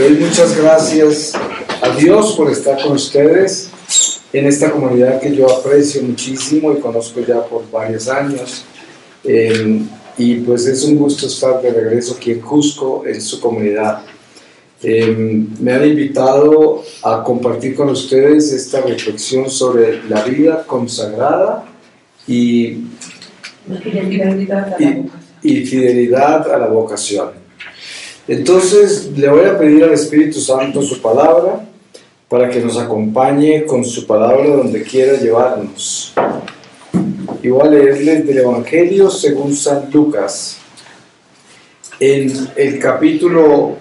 doy muchas gracias a Dios por estar con ustedes en esta comunidad que yo aprecio muchísimo y conozco ya por varios años. Y pues es un gusto estar de regreso aquí en Cusco, en su comunidad. Me han invitado a compartir con ustedes esta reflexión sobre la vida consagrada y fidelidad a la vocación. Entonces le voy a pedir al Espíritu Santo su palabra para que nos acompañe con su palabra donde quiera llevarnos. Y voy a leerles del Evangelio según San Lucas, en el capítulo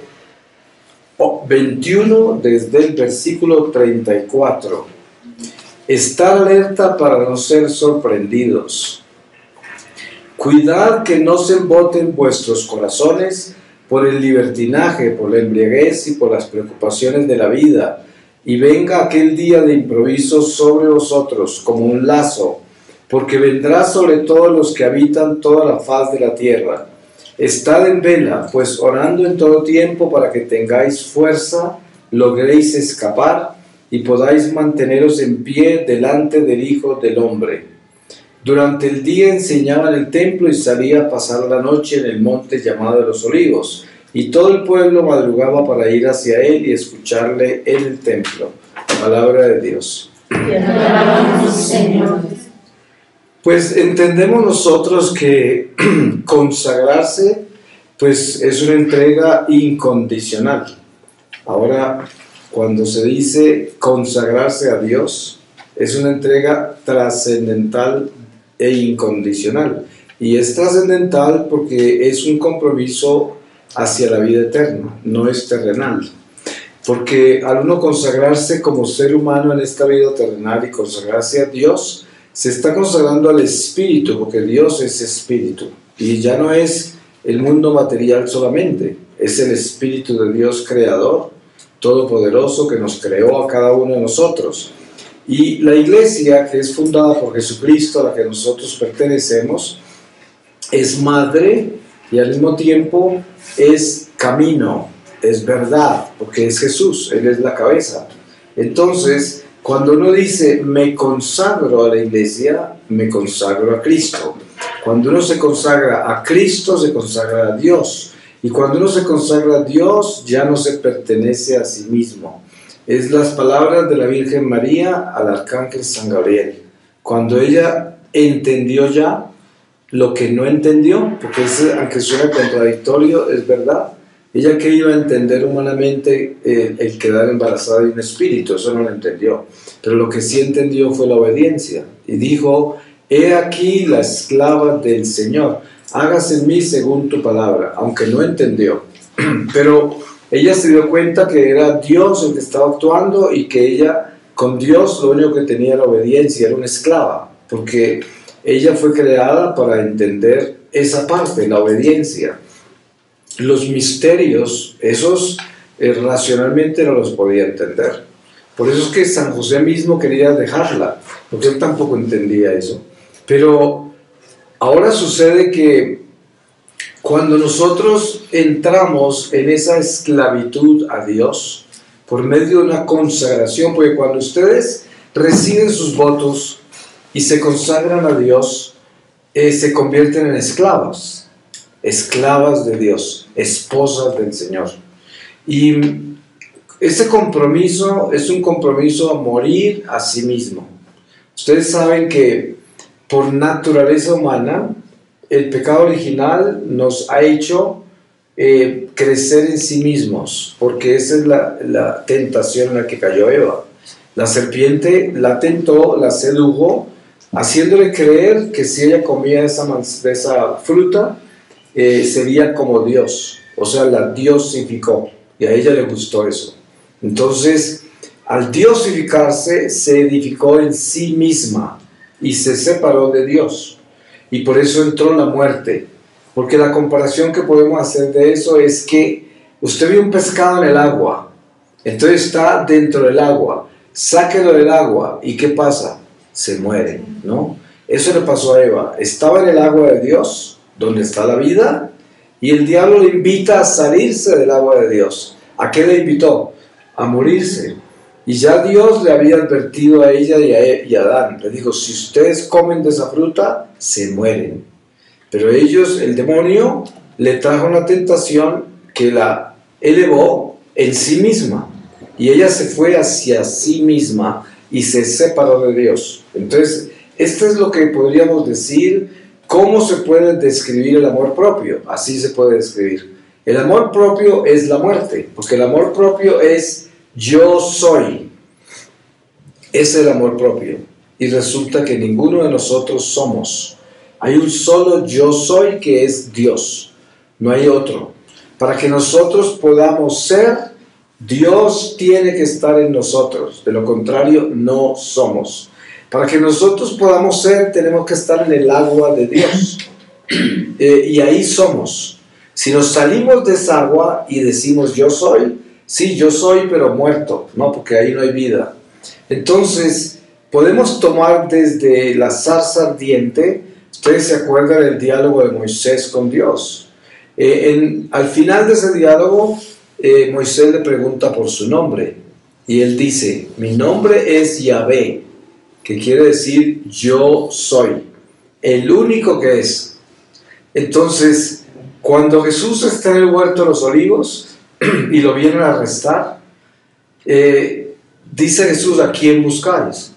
21, desde el versículo 34. Estar alerta para no ser sorprendidos. Cuidad que no se emboten vuestros corazones por el libertinaje, por la embriaguez y por las preocupaciones de la vida, y venga aquel día de improviso sobre vosotros como un lazo, porque vendrá sobre todos los que habitan toda la faz de la tierra. Estad en vela, pues orando en todo tiempo para que tengáis fuerza, logréis escapar y podáis manteneros en pie delante del Hijo del Hombre. Durante el día enseñaba en el templo y salía a pasar la noche en el monte llamado de los Olivos, y todo el pueblo madrugaba para ir hacia él y escucharle en el templo. Palabra de Dios. Te alabamos, Señor. Pues entendemos nosotros que consagrarse pues es una entrega incondicional. Ahora, cuando se dice consagrarse a Dios, es una entrega trascendental e incondicional. Y es trascendental porque es un compromiso hacia la vida eterna, no es terrenal. Porque al uno consagrarse como ser humano en esta vida terrenal y consagrarse a Dios, se está consagrando al Espíritu, porque Dios es Espíritu. Y ya no es el mundo material solamente, es el Espíritu de Dios Creador, Todopoderoso, que nos creó a cada uno de nosotros. Y la iglesia, que es fundada por Jesucristo, a la que nosotros pertenecemos, es madre y al mismo tiempo es camino, es verdad, porque es Jesús, Él es la cabeza. Entonces, cuando uno dice, me consagro a la iglesia, me consagro a Cristo. Cuando uno se consagra a Cristo, se consagra a Dios. Y cuando uno se consagra a Dios, ya no se pertenece a sí mismo. Es las palabras de la Virgen María al Arcángel San Gabriel. Cuando ella entendió ya lo que no entendió, porque aunque suena contradictorio, es verdad. Ella que iba a entender humanamente el quedar embarazada de un espíritu, eso no lo entendió. Pero lo que sí entendió fue la obediencia. Y dijo, he aquí la esclava del Señor, hágase en mí según tu palabra, aunque no entendió. Pero ella se dio cuenta que era Dios el que estaba actuando y que ella, con Dios, lo único que tenía era obediencia, era una esclava, porque ella fue creada para entender esa parte, la obediencia. Los misterios, esos racionalmente no los podía entender. Por eso es que San José mismo quería dejarla, porque él tampoco entendía eso. Pero ahora sucede que cuando nosotros entramos en esa esclavitud a Dios, por medio de una consagración, porque cuando ustedes reciben sus votos y se consagran a Dios, se convierten en esclavas de Dios, esposas del Señor. Y ese compromiso es un compromiso a morir a sí mismo. Ustedes saben que por naturaleza humana, el pecado original nos ha hecho crecer en sí mismos, porque esa es la tentación en la que cayó Eva. La serpiente la tentó, la sedujo, haciéndole creer que si ella comía de esa fruta, sería como Dios, o sea, la diosificó, y a ella le gustó eso. Entonces, al diosificarse, se edificó en sí misma y se separó de Dios, y por eso entró la muerte, porque la comparación que podemos hacer de eso es que usted ve un pescado en el agua, entonces está dentro del agua, sáquelo del agua, ¿y qué pasa? Se muere, ¿no? Eso le pasó a Eva, estaba en el agua de Dios, donde está la vida, y el diablo le invita a salirse del agua de Dios, ¿A qué le invitó? A morirse. Y ya Dios le había advertido a ella y a Adán. Le dijo, si ustedes comen de esa fruta, se mueren. Pero ellos, el demonio, le trajo una tentación que la elevó en sí misma. Y ella se fue hacia sí misma y se separó de Dios. Entonces, esto es lo que podríamos decir, cómo se puede describir el amor propio. Así se puede describir. El amor propio es la muerte, porque el amor propio es yo soy. Es el amor propio. Y resulta que ninguno de nosotros somos. Hay un solo yo soy que es Dios. No hay otro. Para que nosotros podamos ser, Dios tiene que estar en nosotros. De lo contrario, no somos. Para que nosotros podamos ser, tenemos que estar en el agua de Dios. Y ahí somos. Si nos salimos de esa agua y decimos yo soy, sí, yo soy, pero muerto, ¿no? Porque ahí no hay vida. Entonces, podemos tomar desde la zarza ardiente. Ustedes se acuerdan del diálogo de Moisés con Dios. Al final de ese diálogo, Moisés le pregunta por su nombre. Y él dice, mi nombre es Yahvé, que quiere decir yo soy, el único que es. Entonces, cuando Jesús está en el huerto de los olivos y lo vienen a arrestar, dice Jesús, ¿a quién buscáis?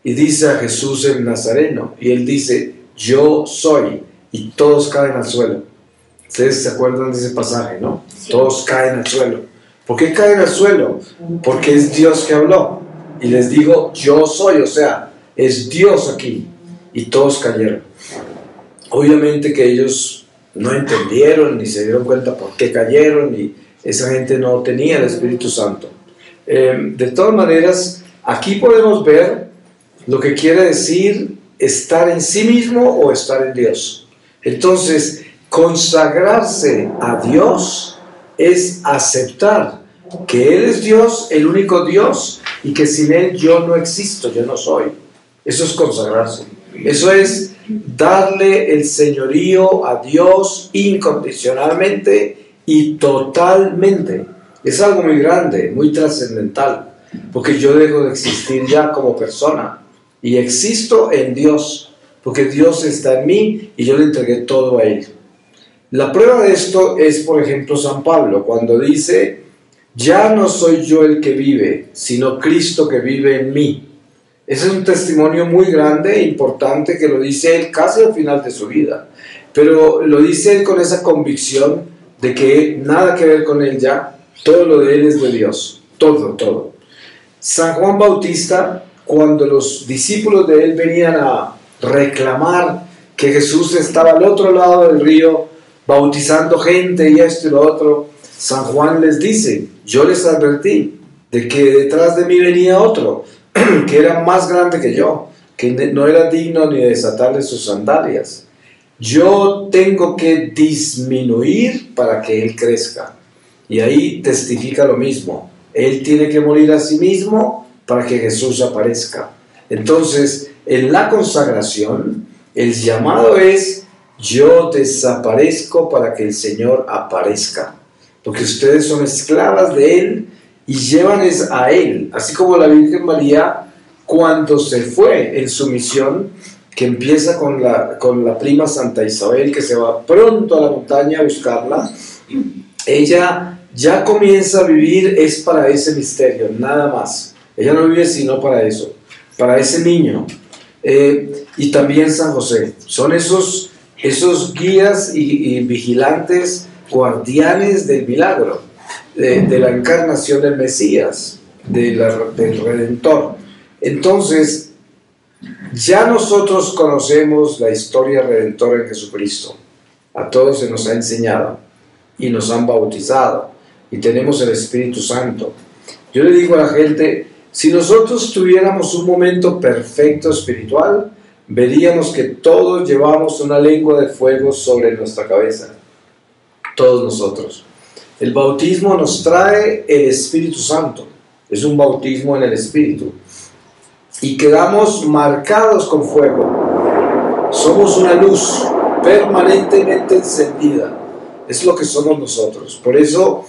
Y dice a Jesús el Nazareno, y él dice, yo soy, y todos caen al suelo. Ustedes se acuerdan de ese pasaje, ¿no? Sí. Todos caen al suelo. ¿Por qué caen al suelo? Porque es Dios que habló, y les digo, yo soy, o sea, es Dios aquí, y todos cayeron. Obviamente que ellos no entendieron, ni se dieron cuenta por qué cayeron, y esa gente no tenía el Espíritu Santo. De todas maneras, aquí podemos ver lo que quiere decir estar en sí mismo o estar en Dios. Entonces, consagrarse a Dios es aceptar que Él es Dios, el único Dios, y que sin Él yo no existo, yo no soy. Eso es consagrarse. Eso es darle el señorío a Dios incondicionalmente y totalmente. Es algo muy grande, muy trascendental, porque yo dejo de existir ya como persona y existo en Dios, porque Dios está en mí y yo le entregué todo a Él. La prueba de esto es, por ejemplo, San Pablo, cuando dice, ya no soy yo el que vive, sino Cristo que vive en mí. Ese es un testimonio muy grande e importante que lo dice él casi al final de su vida, pero lo dice él con esa convicción de que nada que ver con él ya, todo lo de él es de Dios, todo. San Juan Bautista, cuando los discípulos de él venían a reclamar que Jesús estaba al otro lado del río bautizando gente y esto y lo otro, San Juan les dice, yo les advertí de que detrás de mí venía otro que era más grande que yo, que no era digno ni de desatarle sus sandalias. Yo tengo que disminuir para que Él crezca. Y ahí testifica lo mismo. Él tiene que morir a sí mismo para que Jesús aparezca. Entonces, en la consagración, el llamado es, yo desaparezco para que el Señor aparezca. Porque ustedes son esclavas de Él y llevan a Él, así como la Virgen María cuando se fue en su misión, que empieza con la prima Santa Isabel, que se va pronto a la montaña a buscarla. Ella ya comienza a vivir, es para ese misterio, nada más. Ella no vive sino para eso, para ese niño. Y también San José, son esos guías y vigilantes, guardianes del milagro, de la encarnación del Mesías, del Redentor. Entonces, ya nosotros conocemos la historia redentora en Jesucristo. A todos se nos ha enseñado y nos han bautizado y tenemos el Espíritu Santo. Yo le digo a la gente, si nosotros tuviéramos un momento perfecto espiritual, veríamos que todos llevamos una lengua de fuego sobre nuestra cabeza. Todos nosotros. El bautismo nos trae el Espíritu Santo. Es un bautismo en el Espíritu. Y quedamos marcados con fuego. Somos una luz permanentemente encendida. Es lo que somos nosotros. Por eso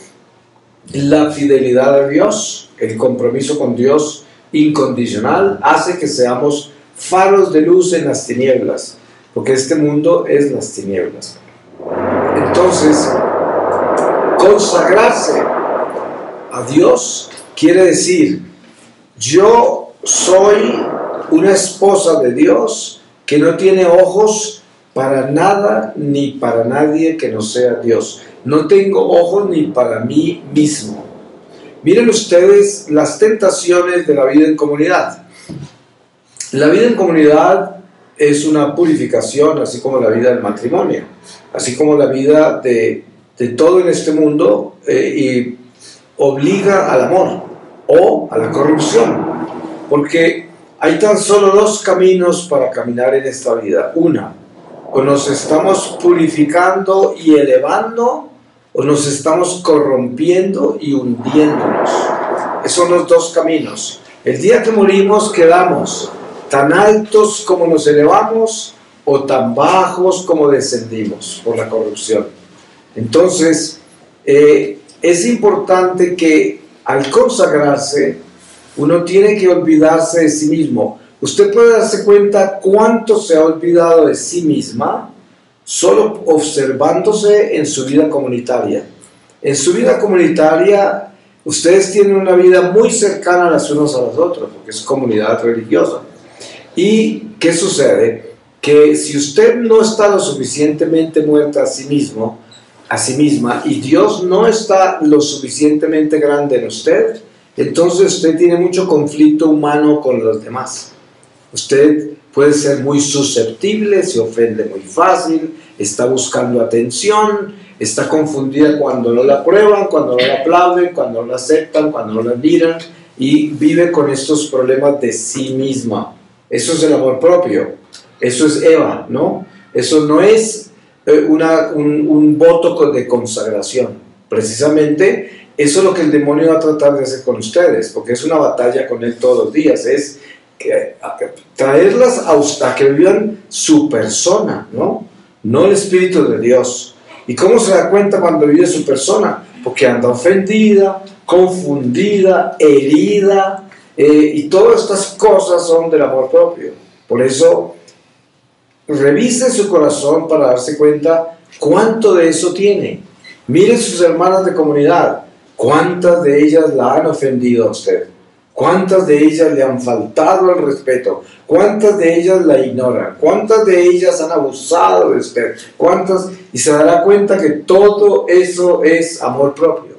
la fidelidad a Dios, el compromiso con Dios incondicional, hace que seamos faros de luz en las tinieblas, porque este mundo es las tinieblas. Entonces, consagrarse a Dios quiere decir, yo soy una esposa de Dios que no tiene ojos para nada ni para nadie que no sea Dios. No tengo ojos ni para mí mismo. Miren ustedes las tentaciones de la vida en comunidad. La vida en comunidad es una purificación, así como la vida del matrimonio, así como la vida de todo en este mundo, y obliga al amor o a la corrupción, porque hay tan solo dos caminos para caminar en esta vida. Una, o nos estamos purificando y elevando, o nos estamos corrompiendo y hundiéndonos. Esos son los dos caminos. El día que morimos quedamos tan altos como nos elevamos, o tan bajos como descendimos por la corrupción. Entonces, es importante que al consagrarse, uno tiene que olvidarse de sí mismo. Usted puede darse cuenta cuánto se ha olvidado de sí misma solo observándose en su vida comunitaria. En su vida comunitaria, ustedes tienen una vida muy cercana las unos a las otras, porque es comunidad religiosa. ¿Y qué sucede? Que si usted no está lo suficientemente muerta a sí mismo, a sí misma, y Dios no está lo suficientemente grande en usted, entonces usted tiene mucho conflicto humano con los demás. Usted puede ser muy susceptible, se ofende muy fácil, está buscando atención, está confundida cuando no la aprueban, cuando no la aplauden, cuando no la aceptan, cuando no la admiran, y vive con estos problemas de sí misma. Eso es el amor propio, eso es Eva, ¿no? Eso no es un voto de consagración. Precisamente eso es lo que el demonio va a tratar de hacer con ustedes, porque es una batalla con él todos los días, es traerlas a que vivan su persona, ¿no? No el Espíritu de Dios. ¿Y cómo se da cuenta cuando vive su persona? Porque anda ofendida, confundida, herida, y todas estas cosas son del amor propio. Por eso, revise su corazón para darse cuenta cuánto de eso tiene. Mire sus hermanas de comunidad, cuántas de ellas la han ofendido a usted, cuántas de ellas le han faltado al respeto, cuántas de ellas la ignoran, cuántas de ellas han abusado de usted, y se dará cuenta que todo eso es amor propio.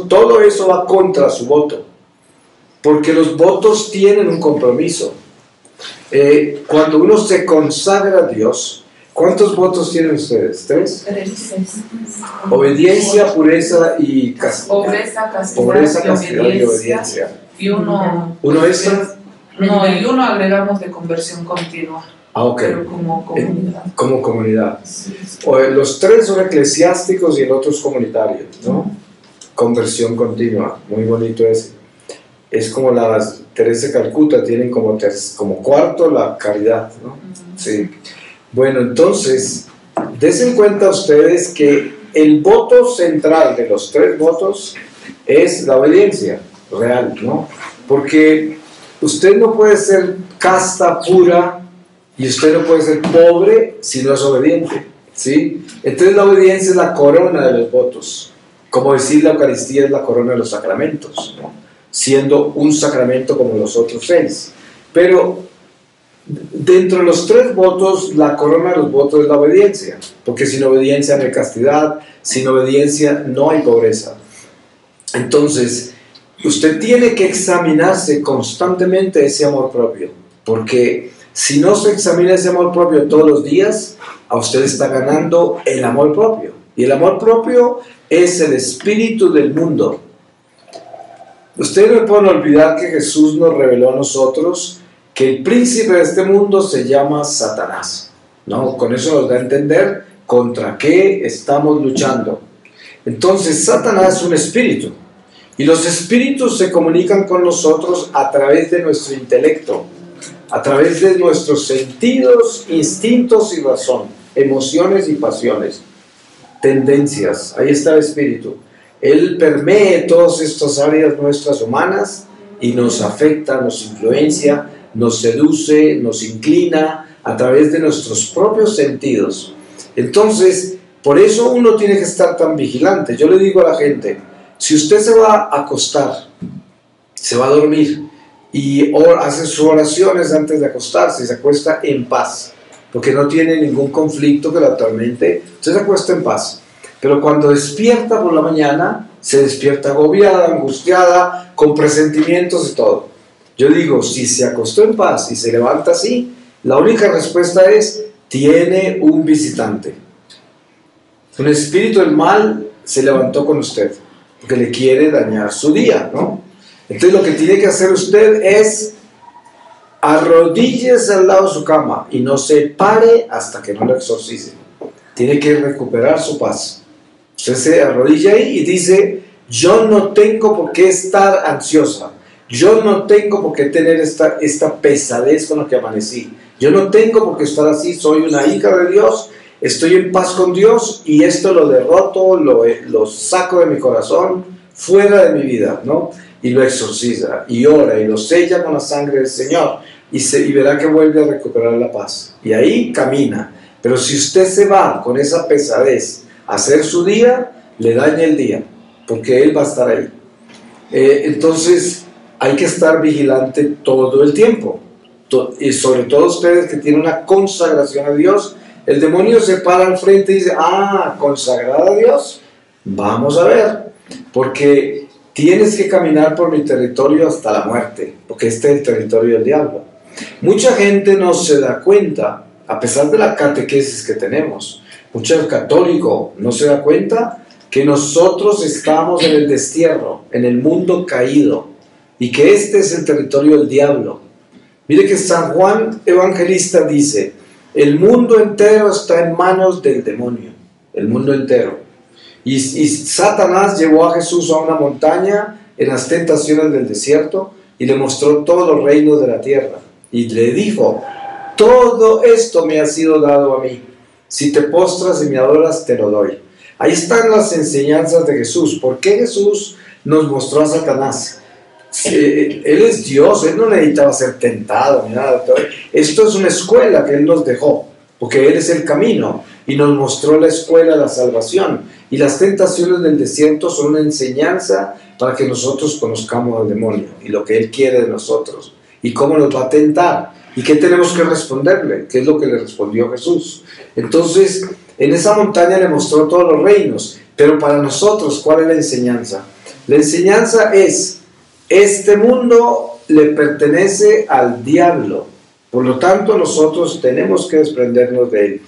Todo eso va contra su voto, porque los votos tienen un compromiso. Cuando uno se consagra a Dios, ¿cuántos votos tienen ustedes? ¿Tres? Obediencia, pureza y castidad. Pobreza, castidad y obediencia. Y uno extra. No, y uno agregamos de conversión continua. Ah, ok. Pero como comunidad. Como comunidad. Sí. Los tres son eclesiásticos y el otro es comunitario, ¿no? Conversión continua, muy bonito ese. Es como las Teresa de Calcuta, tienen como cuarto la caridad, ¿no? Sí. Bueno, entonces, dense cuenta ustedes que el voto central de los tres votos es la obediencia real, ¿no? Porque usted no puede ser casta pura y usted no puede ser pobre si no es obediente, ¿sí? Entonces la obediencia es la corona de los votos, como decir la Eucaristía es la corona de los sacramentos, ¿no? Siendo un sacramento como los otros 6. Pero dentro de los tres votos, la corona de los votos es la obediencia, porque sin obediencia no hay castidad, sin obediencia no hay pobreza. Entonces, usted tiene que examinarse constantemente ese amor propio, porque si no se examina ese amor propio todos los días, a usted está ganando el amor propio. Y el amor propio es el espíritu del mundo. Ustedes no pueden olvidar que Jesús nos reveló a nosotros que el príncipe de este mundo se llama Satanás, ¿no? Con eso nos da a entender contra qué estamos luchando. Entonces, Satanás es un espíritu, y los espíritus se comunican con nosotros a través de nuestro intelecto, a través de nuestros sentidos, instintos y razón, emociones y pasiones, tendencias. Ahí está el espíritu. Él permee todas estas áreas nuestras humanas y nos afecta, nos influencia, nos seduce, nos inclina a través de nuestros propios sentidos. Entonces, por eso uno tiene que estar tan vigilante. Yo le digo a la gente, si usted se va a acostar, se va a dormir y hace sus oraciones antes de acostarse, se acuesta en paz, porque no tiene ningún conflicto que la atormente, usted se acuesta en paz. Pero cuando despierta por la mañana, se despierta agobiada, angustiada, con presentimientos y todo. Yo digo, si se acostó en paz y se levanta así, la única respuesta es, tiene un visitante. Un espíritu del mal se levantó con usted, porque le quiere dañar su día, ¿no? Entonces lo que tiene que hacer usted es arrodíllese al lado de su cama y no se pare hasta que no lo exorcice. Tiene que recuperar su paz. Usted se arrodilla ahí y dice, yo no tengo por qué estar ansiosa, yo no tengo por qué tener esta pesadez con la que amanecí, yo no tengo por qué estar así, soy una hija de Dios, estoy en paz con Dios y esto lo derroto, lo saco de mi corazón, fuera de mi vida, ¿no? Y lo exorciza, y ora, y lo sella con la sangre del Señor, y verá que vuelve a recuperar la paz, y ahí camina. Pero si usted se va con esa pesadez a hacer su día, le daña el día, porque Él va a estar ahí. Entonces, hay que estar vigilante todo el tiempo, y sobre todo ustedes que tienen una consagración a Dios. El demonio se para al frente y dice, consagrada a Dios, vamos a ver, porque tienes que caminar por mi territorio hasta la muerte, porque este es el territorio del diablo. Mucha gente no se da cuenta, a pesar de la catequesis que tenemos, mucho católico no se da cuenta que nosotros estamos en el destierro, en el mundo caído, y que este es el territorio del diablo. Mire que San Juan Evangelista dice, el mundo entero está en manos del demonio, el mundo entero. Y Satanás llevó a Jesús a una montaña en las tentaciones del desierto y le mostró todos los reinos de la tierra. Y le dijo, todo esto me ha sido dado a mí. Si te postras y me adoras, te lo doy. Ahí están las enseñanzas de Jesús. ¿Por qué Jesús nos mostró a Satanás? Él es Dios, Él no necesitaba ser tentado ni nada. Esto es una escuela que Él nos dejó, porque Él es el camino y nos mostró la escuela de la salvación. Y las tentaciones del desierto son una enseñanza para que nosotros conozcamos al demonio y lo que Él quiere de nosotros y cómo nos va a tentar y qué tenemos que responderle, qué es lo que le respondió Jesús. Entonces, en esa montaña le mostró todos los reinos, pero para nosotros, ¿cuál es la enseñanza? La enseñanza es, este mundo le pertenece al diablo, por lo tanto nosotros tenemos que desprendernos de él,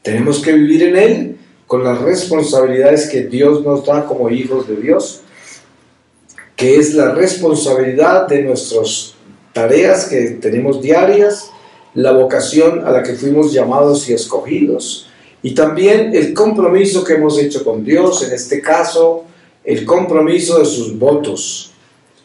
tenemos que vivir en él con las responsabilidades que Dios nos da como hijos de Dios, que es la responsabilidad de nuestras tareas que tenemos diarias, la vocación a la que fuimos llamados y escogidos, y también el compromiso que hemos hecho con Dios, en este caso, el compromiso de sus votos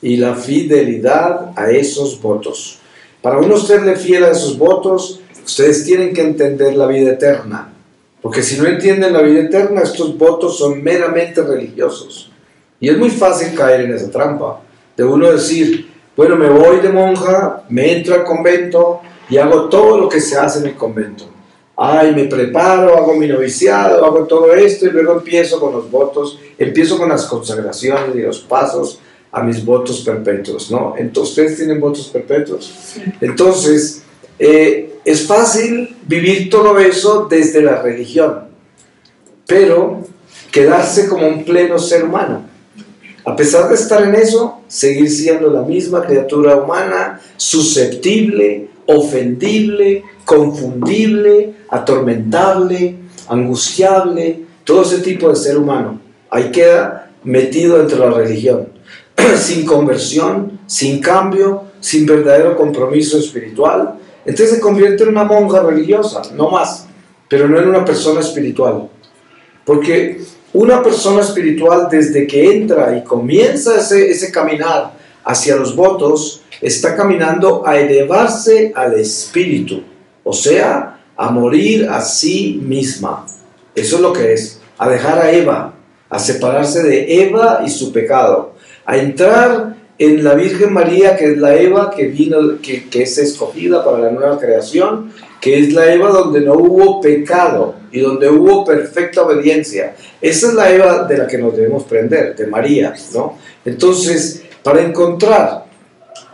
y la fidelidad a esos votos. Para uno serle fiel a esos votos, ustedes tienen que entender la vida eterna, porque si no entienden la vida eterna, estos votos son meramente religiosos. Y es muy fácil caer en esa trampa, de uno decir, bueno, me voy de monja, me entro al convento y hago todo lo que se hace en el convento. Me preparo, hago mi noviciado, hago todo esto y luego empiezo con los votos, empiezo con las consagraciones y los pasos a mis votos perpetuos, ¿no? Entonces, ¿ustedes tienen votos perpetuos? Sí. Entonces, es fácil vivir todo eso desde la religión, pero quedarse como un pleno ser humano. A pesar de estar en eso, seguir siendo la misma criatura humana, susceptible, ofendible, confundible, atormentable, angustiable, todo ese tipo de ser humano. Ahí queda metido dentro de la religión, sin conversión, sin cambio, sin verdadero compromiso espiritual. Entonces se convierte en una monja religiosa, no más, pero no en una persona espiritual. Porque una persona espiritual, desde que entra y comienza ese caminar hacia los votos, está caminando a elevarse al espíritu, o sea, a morir a sí misma. Eso es lo que es, a dejar a Eva, a separarse de Eva y su pecado, a entrar en la Virgen María, que es la Eva que vino, que es escogida para la nueva creación, que es la Eva donde no hubo pecado y donde hubo perfecta obediencia. Esa es la Eva de la que nos debemos prender, de María, ¿no? Entonces, para encontrar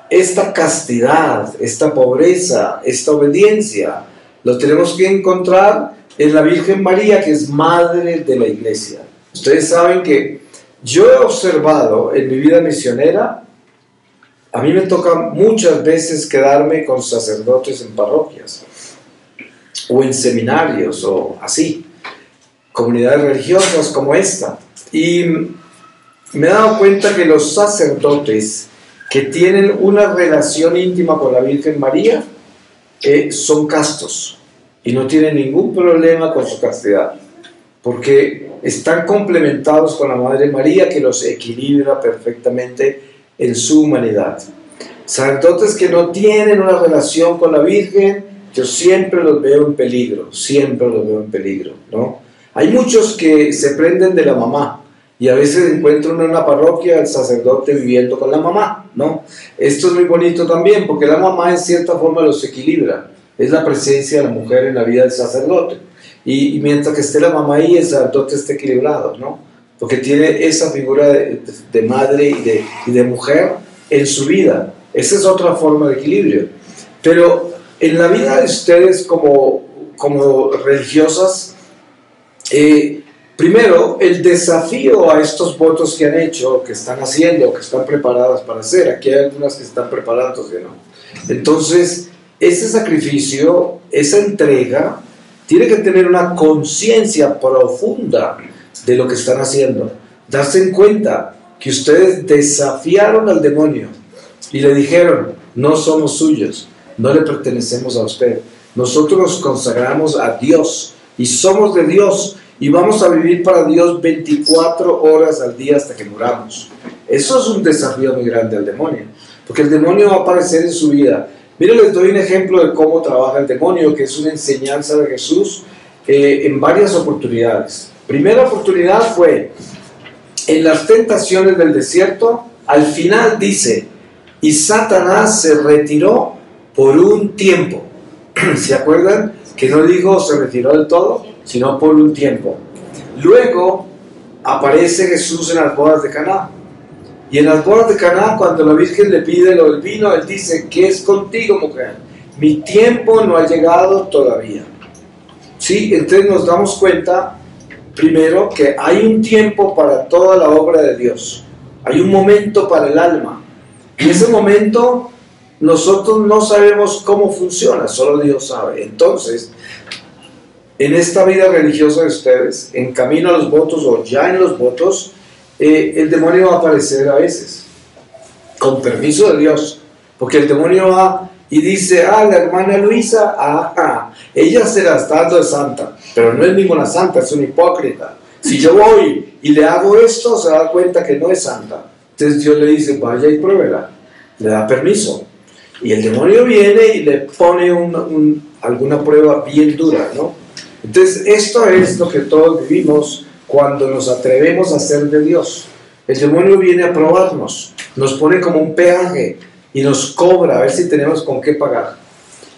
esta castidad, esta pobreza, esta obediencia, lo tenemos que encontrar en la Virgen María, que es madre de la Iglesia. Ustedes saben que yo he observado en mi vida misionera, a mí me toca muchas veces quedarme con sacerdotes en parroquias, o en seminarios, o así, comunidades religiosas como esta. Y me he dado cuenta que los sacerdotes que tienen una relación íntima con la Virgen María son castos y no tienen ningún problema con su castidad, porque están complementados con la Madre María, que los equilibra perfectamente en su humanidad. Sacerdotes que no tienen una relación con la Virgen, yo siempre los veo en peligro, siempre los veo en peligro, ¿no? Hay muchos que se prenden de la mamá, y a veces encuentran en una parroquia el sacerdote viviendo con la mamá, ¿no? Esto es muy bonito también, porque la mamá en cierta forma los equilibra. Es la presencia de la mujer en la vida del sacerdote. Y mientras que esté la mamá ahí, el sacerdote está equilibrado, ¿no? Porque tiene esa figura de madre y de mujer en su vida. Esa es otra forma de equilibrio. Pero en la vida de ustedes como religiosas, primero, el desafío a estos votos que han hecho, que están haciendo, que están preparadas para hacer. Aquí hay algunas que están preparándose, ¿no? Entonces, ese sacrificio, esa entrega, tiene que tener una conciencia profunda de lo que están haciendo. Darse en cuenta que ustedes desafiaron al demonio y le dijeron: no somos suyos, no le pertenecemos a usted. Nosotros nos consagramos a Dios y somos de Dios. Y vamos a vivir para Dios 24 horas al día hasta que muramos. Eso es un desafío muy grande al demonio, porque el demonio va a aparecer en su vida. Miren, les doy un ejemplo de cómo trabaja el demonio, que es una enseñanza de Jesús en varias oportunidades. Primera oportunidad fue en las tentaciones del desierto. Al final dice: y Satanás se retiró por un tiempo. ¿Se acuerdan? Que no dijo se retiró del todo, sino por un tiempo. Luego aparece Jesús en las bodas de Caná. Y en las bodas de Caná, cuando la Virgen le pide lo del vino, él dice: ¿qué es contigo, mujer? Mi tiempo no ha llegado todavía. Sí, entonces nos damos cuenta, primero, que hay un tiempo para toda la obra de Dios. Hay un momento para el alma. Y ese momento nosotros no sabemos cómo funciona, solo Dios sabe. Entonces, en esta vida religiosa de ustedes, en camino a los votos o ya en los votos, el demonio va a aparecer a veces, con permiso de Dios, porque el demonio va y dice: la hermana Luisa, ella se la está dando de santa, pero no es ninguna santa, es una hipócrita. Si yo voy y le hago esto, se da cuenta que no es santa. Entonces Dios le dice: vaya y pruébela, le da permiso. Y el demonio viene y le pone alguna prueba bien dura, ¿no? Entonces, esto es lo que todos vivimos cuando nos atrevemos a hacer de Dios. El demonio viene a probarnos, nos pone como un peaje y nos cobra a ver si tenemos con qué pagar.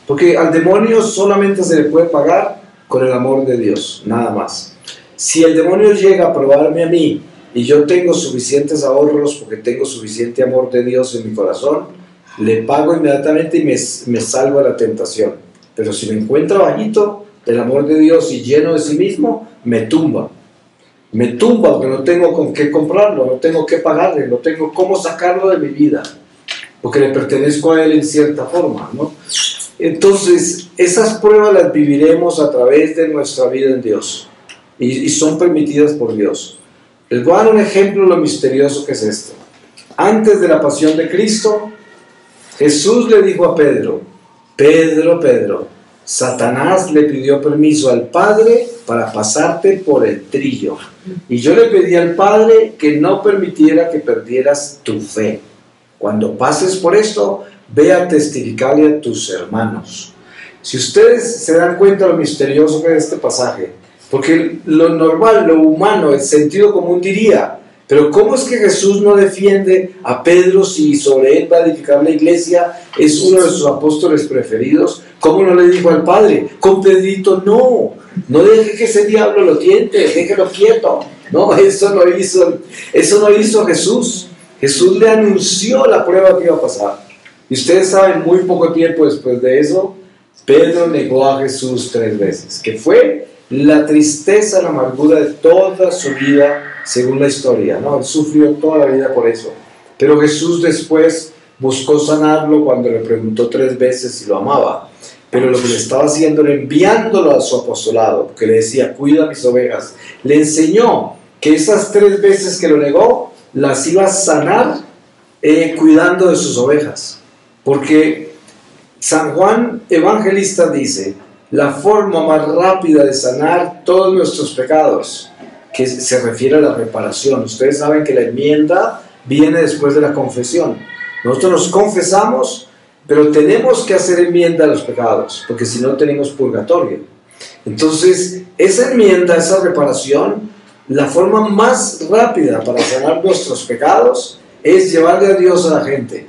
Porque al demonio solamente se le puede pagar con el amor de Dios, nada más. Si el demonio llega a probarme a mí y yo tengo suficientes ahorros porque tengo suficiente amor de Dios en mi corazón, le pago inmediatamente y me salvo de la tentación. Pero si me encuentra bajito del amor de Dios y lleno de sí mismo, me tumba porque no tengo con qué comprarlo, no tengo qué pagarle, no tengo cómo sacarlo de mi vida, porque le pertenezco a él en cierta forma, ¿no? Entonces, esas pruebas las viviremos a través de nuestra vida en Dios y son permitidas por Dios. Les voy a dar un ejemplo de lo misterioso que es esto. Antes de la pasión de Cristo, Jesús le dijo a Pedro: Pedro, Pedro, Satanás le pidió permiso al Padre para pasarte por el trillo. Y yo le pedí al Padre que no permitiera que perdieras tu fe. Cuando pases por esto, ve a testificarle a tus hermanos. Si ustedes se dan cuenta de lo misterioso que es este pasaje, Porque lo normal, lo humano, el sentido común diría, pero ¿cómo es que Jesús no defiende a Pedro si sobre él va a edificar la iglesia? Es uno de sus apóstoles preferidos. ¿Cómo no le dijo al Padre? Con Pedrito no deje que ese diablo lo tiente, déjelo quieto. No, eso no hizo Jesús. Jesús le anunció la prueba que iba a pasar. Y ustedes saben, muy poco tiempo después de eso, Pedro negó a Jesús 3 veces, que fue la tristeza, la amargura de toda su vida, según la historia, ¿no? Él sufrió toda la vida por eso. Pero Jesús después buscó sanarlo cuando le preguntó 3 veces si lo amaba. Pero lo que le estaba haciendo era enviándolo a su apostolado, porque le decía, cuida mis ovejas. Le enseñó que esas 3 veces que lo negó, las iba a sanar cuidando de sus ovejas. Porque San Juan Evangelista dice, la forma más rápida de sanar todos nuestros pecados, que se refiere a la reparación. Ustedes saben que la enmienda viene después de la confesión. Nosotros nos confesamos, pero tenemos que hacer enmienda a los pecados, porque si no tenemos purgatorio. Entonces, esa enmienda, esa reparación, la forma más rápida para sanar nuestros pecados es llevarle a Dios a la gente.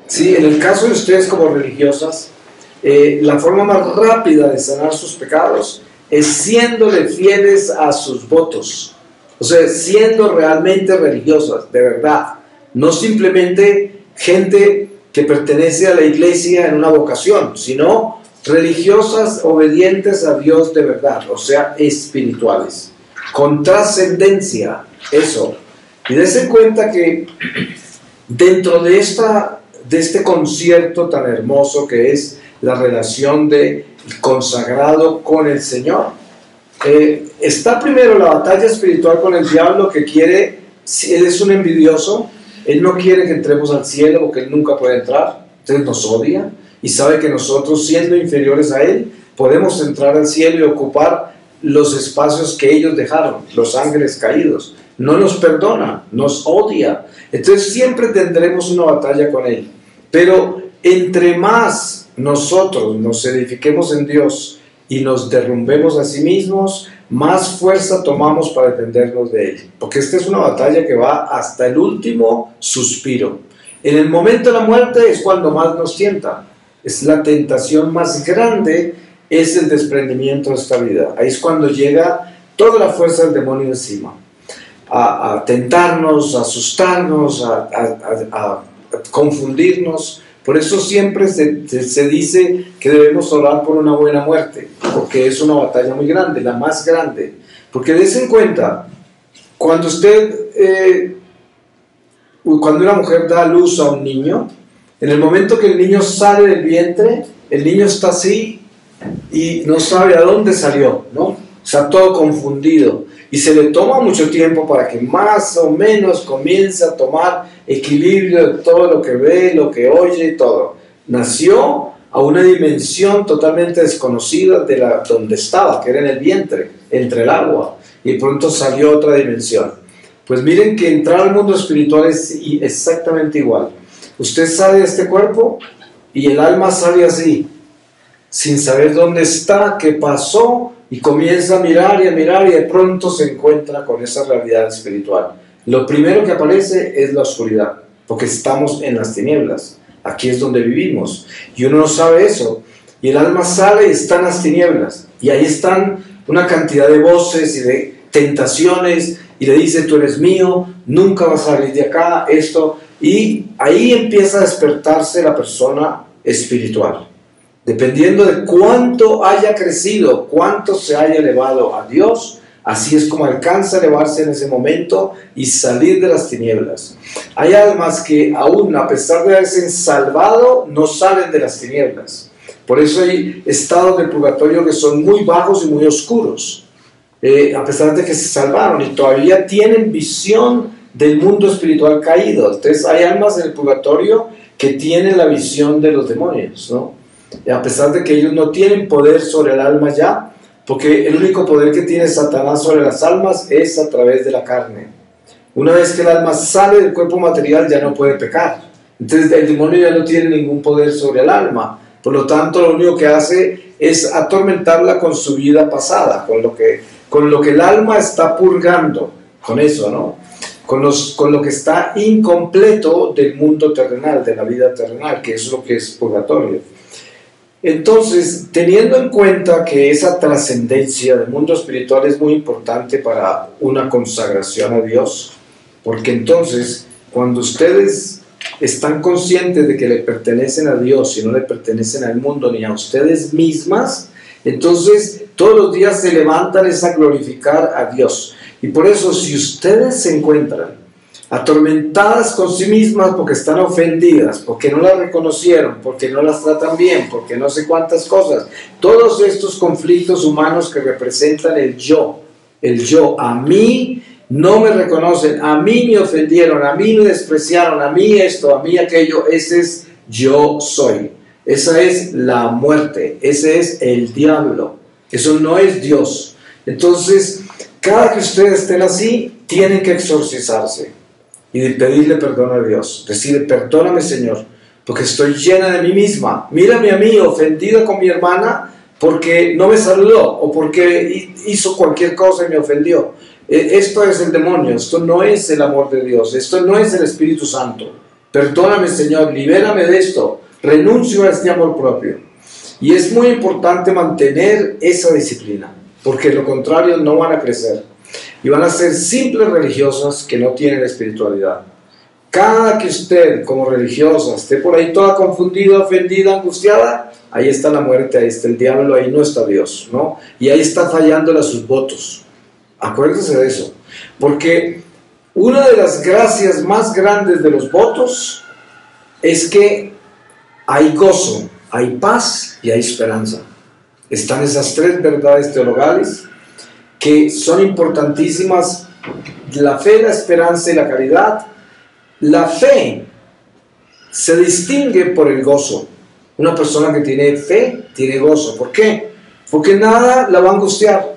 ¿Sí? En el caso de ustedes como religiosas, la forma más rápida de sanar sus pecados es siéndole fieles a sus votos, o sea, siendo realmente religiosas, de verdad, no simplemente gente que pertenece a la iglesia en una vocación, sino religiosas obedientes a Dios de verdad, o sea, espirituales, con trascendencia, eso. Y dense cuenta que dentro de este concierto tan hermoso que es la relación del consagrado con el Señor, está primero la batalla espiritual con el diablo, que quiere, él es un envidioso, él no quiere que entremos al cielo porque él nunca puede entrar, entonces nos odia y sabe que nosotros, siendo inferiores a él, podemos entrar al cielo y ocupar los espacios que ellos dejaron, los ángeles caídos. No nos perdona, nos odia, entonces siempre tendremos una batalla con él. Pero entre más nosotros nos edifiquemos en Dios y nos derrumbemos a sí mismos, más fuerza tomamos para defendernos de él. Porque esta es una batalla que va hasta el último suspiro. En el momento de la muerte es cuando más nos tienta. Es la tentación más grande, es el desprendimiento de esta vida. Ahí es cuando llega toda la fuerza del demonio encima. A tentarnos, a asustarnos, a confundirnos. Por eso siempre se dice que debemos orar por una buena muerte, porque es una batalla muy grande, la más grande. Porque dense en cuenta, cuando cuando una mujer da a luz a un niño, en el momento que el niño sale del vientre, el niño está así y no sabe a dónde salió, ¿no? Está todo confundido. Y se le toma mucho tiempo para que más o menos comience a tomar equilibrio de todo lo que ve, lo que oye y todo. Nació a una dimensión totalmente desconocida de donde estaba, que era en el vientre, entre el agua, y pronto salió a otra dimensión. Pues miren que entrar al mundo espiritual es exactamente igual. Usted sale de este cuerpo y el alma sale así, sin saber dónde está, qué pasó, y comienza a mirar y de pronto se encuentra con esa realidad espiritual. Lo primero que aparece es la oscuridad, porque estamos en las tinieblas. Aquí es donde vivimos y uno no sabe eso, y el alma sale y está en las tinieblas, y ahí están una cantidad de voces y de tentaciones, y le dice, tú eres mío, nunca vas a salir de acá, esto, y ahí empieza a despertarse la persona espiritual. Dependiendo de cuánto haya crecido, cuánto se haya elevado a Dios, así es como alcanza a elevarse en ese momento y salir de las tinieblas. Hay almas que aún a pesar de haberse salvado, no salen de las tinieblas. Por eso hay estados del purgatorio que son muy bajos y muy oscuros, a pesar de que se salvaron y todavía tienen visión del mundo espiritual caído. Entonces hay almas en el purgatorio que tienen la visión de los demonios, ¿no? A pesar de que ellos no tienen poder sobre el alma ya, porque el único poder que tiene Satanás sobre las almas es a través de la carne. Una vez que el alma sale del cuerpo material ya no puede pecar, entonces el demonio ya no tiene ningún poder sobre el alma, por lo tanto lo único que hace es atormentarla con su vida pasada, con lo que con lo que el alma está purgando, con eso, ¿no? Con lo que está incompleto del mundo terrenal, de la vida terrenal, que es lo que es purgatorio. Entonces, teniendo en cuenta que esa trascendencia del mundo espiritual es muy importante para una consagración a Dios, porque entonces, cuando ustedes están conscientes de que le pertenecen a Dios y no le pertenecen al mundo ni a ustedes mismas, entonces todos los días se levantan es a glorificar a Dios. Y por eso, si ustedes se encuentran atormentadas con sí mismas porque están ofendidas, porque no las reconocieron, porque no las tratan bien, porque no sé cuántas cosas, todos estos conflictos humanos que representan el yo, a mí no me reconocen, a mí me ofendieron, a mí me despreciaron, a mí esto, a mí aquello, ese es yo soy. Esa es la muerte, ese es el diablo, eso no es Dios. Entonces, cada que ustedes estén así, tienen que exorcizarse y pedirle perdón a Dios, decirle, perdóname Señor, porque estoy llena de mí misma, mírame a mí ofendida con mi hermana porque no me saludó o porque hizo cualquier cosa y me ofendió. Esto es el demonio, esto no es el amor de Dios, esto no es el Espíritu Santo. Perdóname Señor, libérame de esto, renuncio a este amor propio. Y es muy importante mantener esa disciplina, porque de lo contrario no van a crecer y van a ser simples religiosas que no tienen espiritualidad. Cada que usted como religiosa esté por ahí toda confundida, ofendida, angustiada, ahí está la muerte, ahí está el diablo, ahí no está Dios, ¿no? Y ahí está fallándole a sus votos. Acuérdense de eso, porque una de las gracias más grandes de los votos es que hay gozo, hay paz y hay esperanza. Están esas tres verdades teologales que son importantísimas: la fe, la esperanza y la caridad. La fe se distingue por el gozo. Una persona que tiene fe tiene gozo. ¿Por qué? Porque nada la va a angustiar.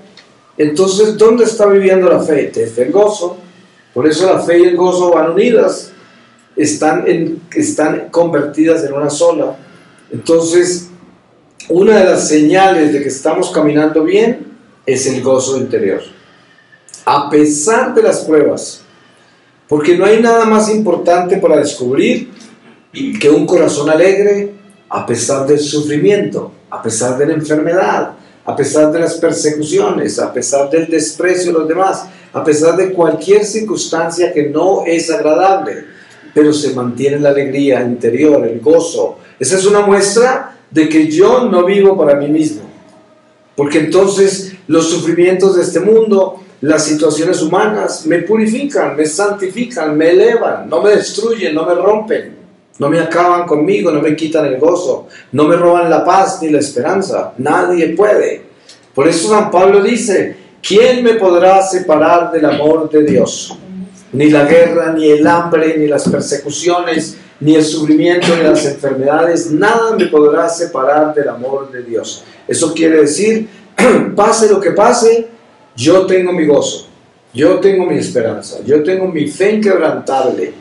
Entonces, ¿dónde está viviendo la fe? Desde el gozo. Por eso la fe y el gozo van unidas, están convertidas en una sola. Entonces, una de las señales de que estamos caminando bien es el gozo interior, a pesar de las pruebas, porque no hay nada más importante para descubrir que un corazón alegre a pesar del sufrimiento, a pesar de la enfermedad, a pesar de las persecuciones, a pesar del desprecio de los demás, a pesar de cualquier circunstancia que no es agradable, pero se mantiene la alegría interior, el gozo. Esa es una muestra de que yo no vivo para mí mismo, porque entonces los sufrimientos de este mundo, las situaciones humanas me purifican, me santifican, me elevan, no me destruyen, no me rompen, no me acaban conmigo, no me quitan el gozo, no me roban la paz ni la esperanza. Nadie puede. Por eso San Pablo dice, ¿quién me podrá separar del amor de Dios? Ni la guerra, ni el hambre, ni las persecuciones, ni el sufrimiento, ni las enfermedades, nada me podrá separar del amor de Dios. Eso quiere decir, pase lo que pase, yo tengo mi gozo, yo tengo mi esperanza, yo tengo mi fe inquebrantable.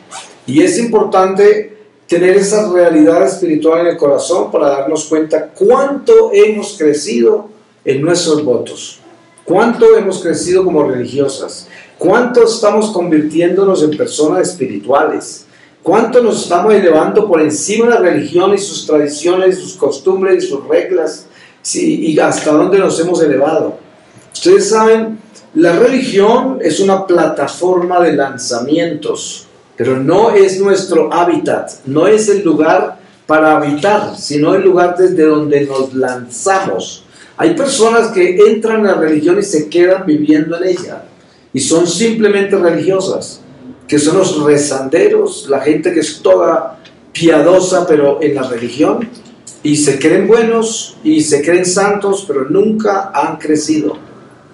Y es importante tener esa realidad espiritual en el corazón para darnos cuenta cuánto hemos crecido en nuestros votos, cuánto hemos crecido como religiosas, cuánto estamos convirtiéndonos en personas espirituales, cuánto nos estamos elevando por encima de la religión y sus tradiciones, sus costumbres y sus reglas, sí, y hasta dónde nos hemos elevado. Ustedes saben, la religión es una plataforma de lanzamientos, pero no es nuestro hábitat, no es el lugar para habitar, sino el lugar desde donde nos lanzamos. Hay personas que entran en la religión y se quedan viviendo en ella, y son simplemente religiosas, que son los rezanderos, la gente que es toda piadosa pero en la religión, y se creen buenos y se creen santos, pero nunca han crecido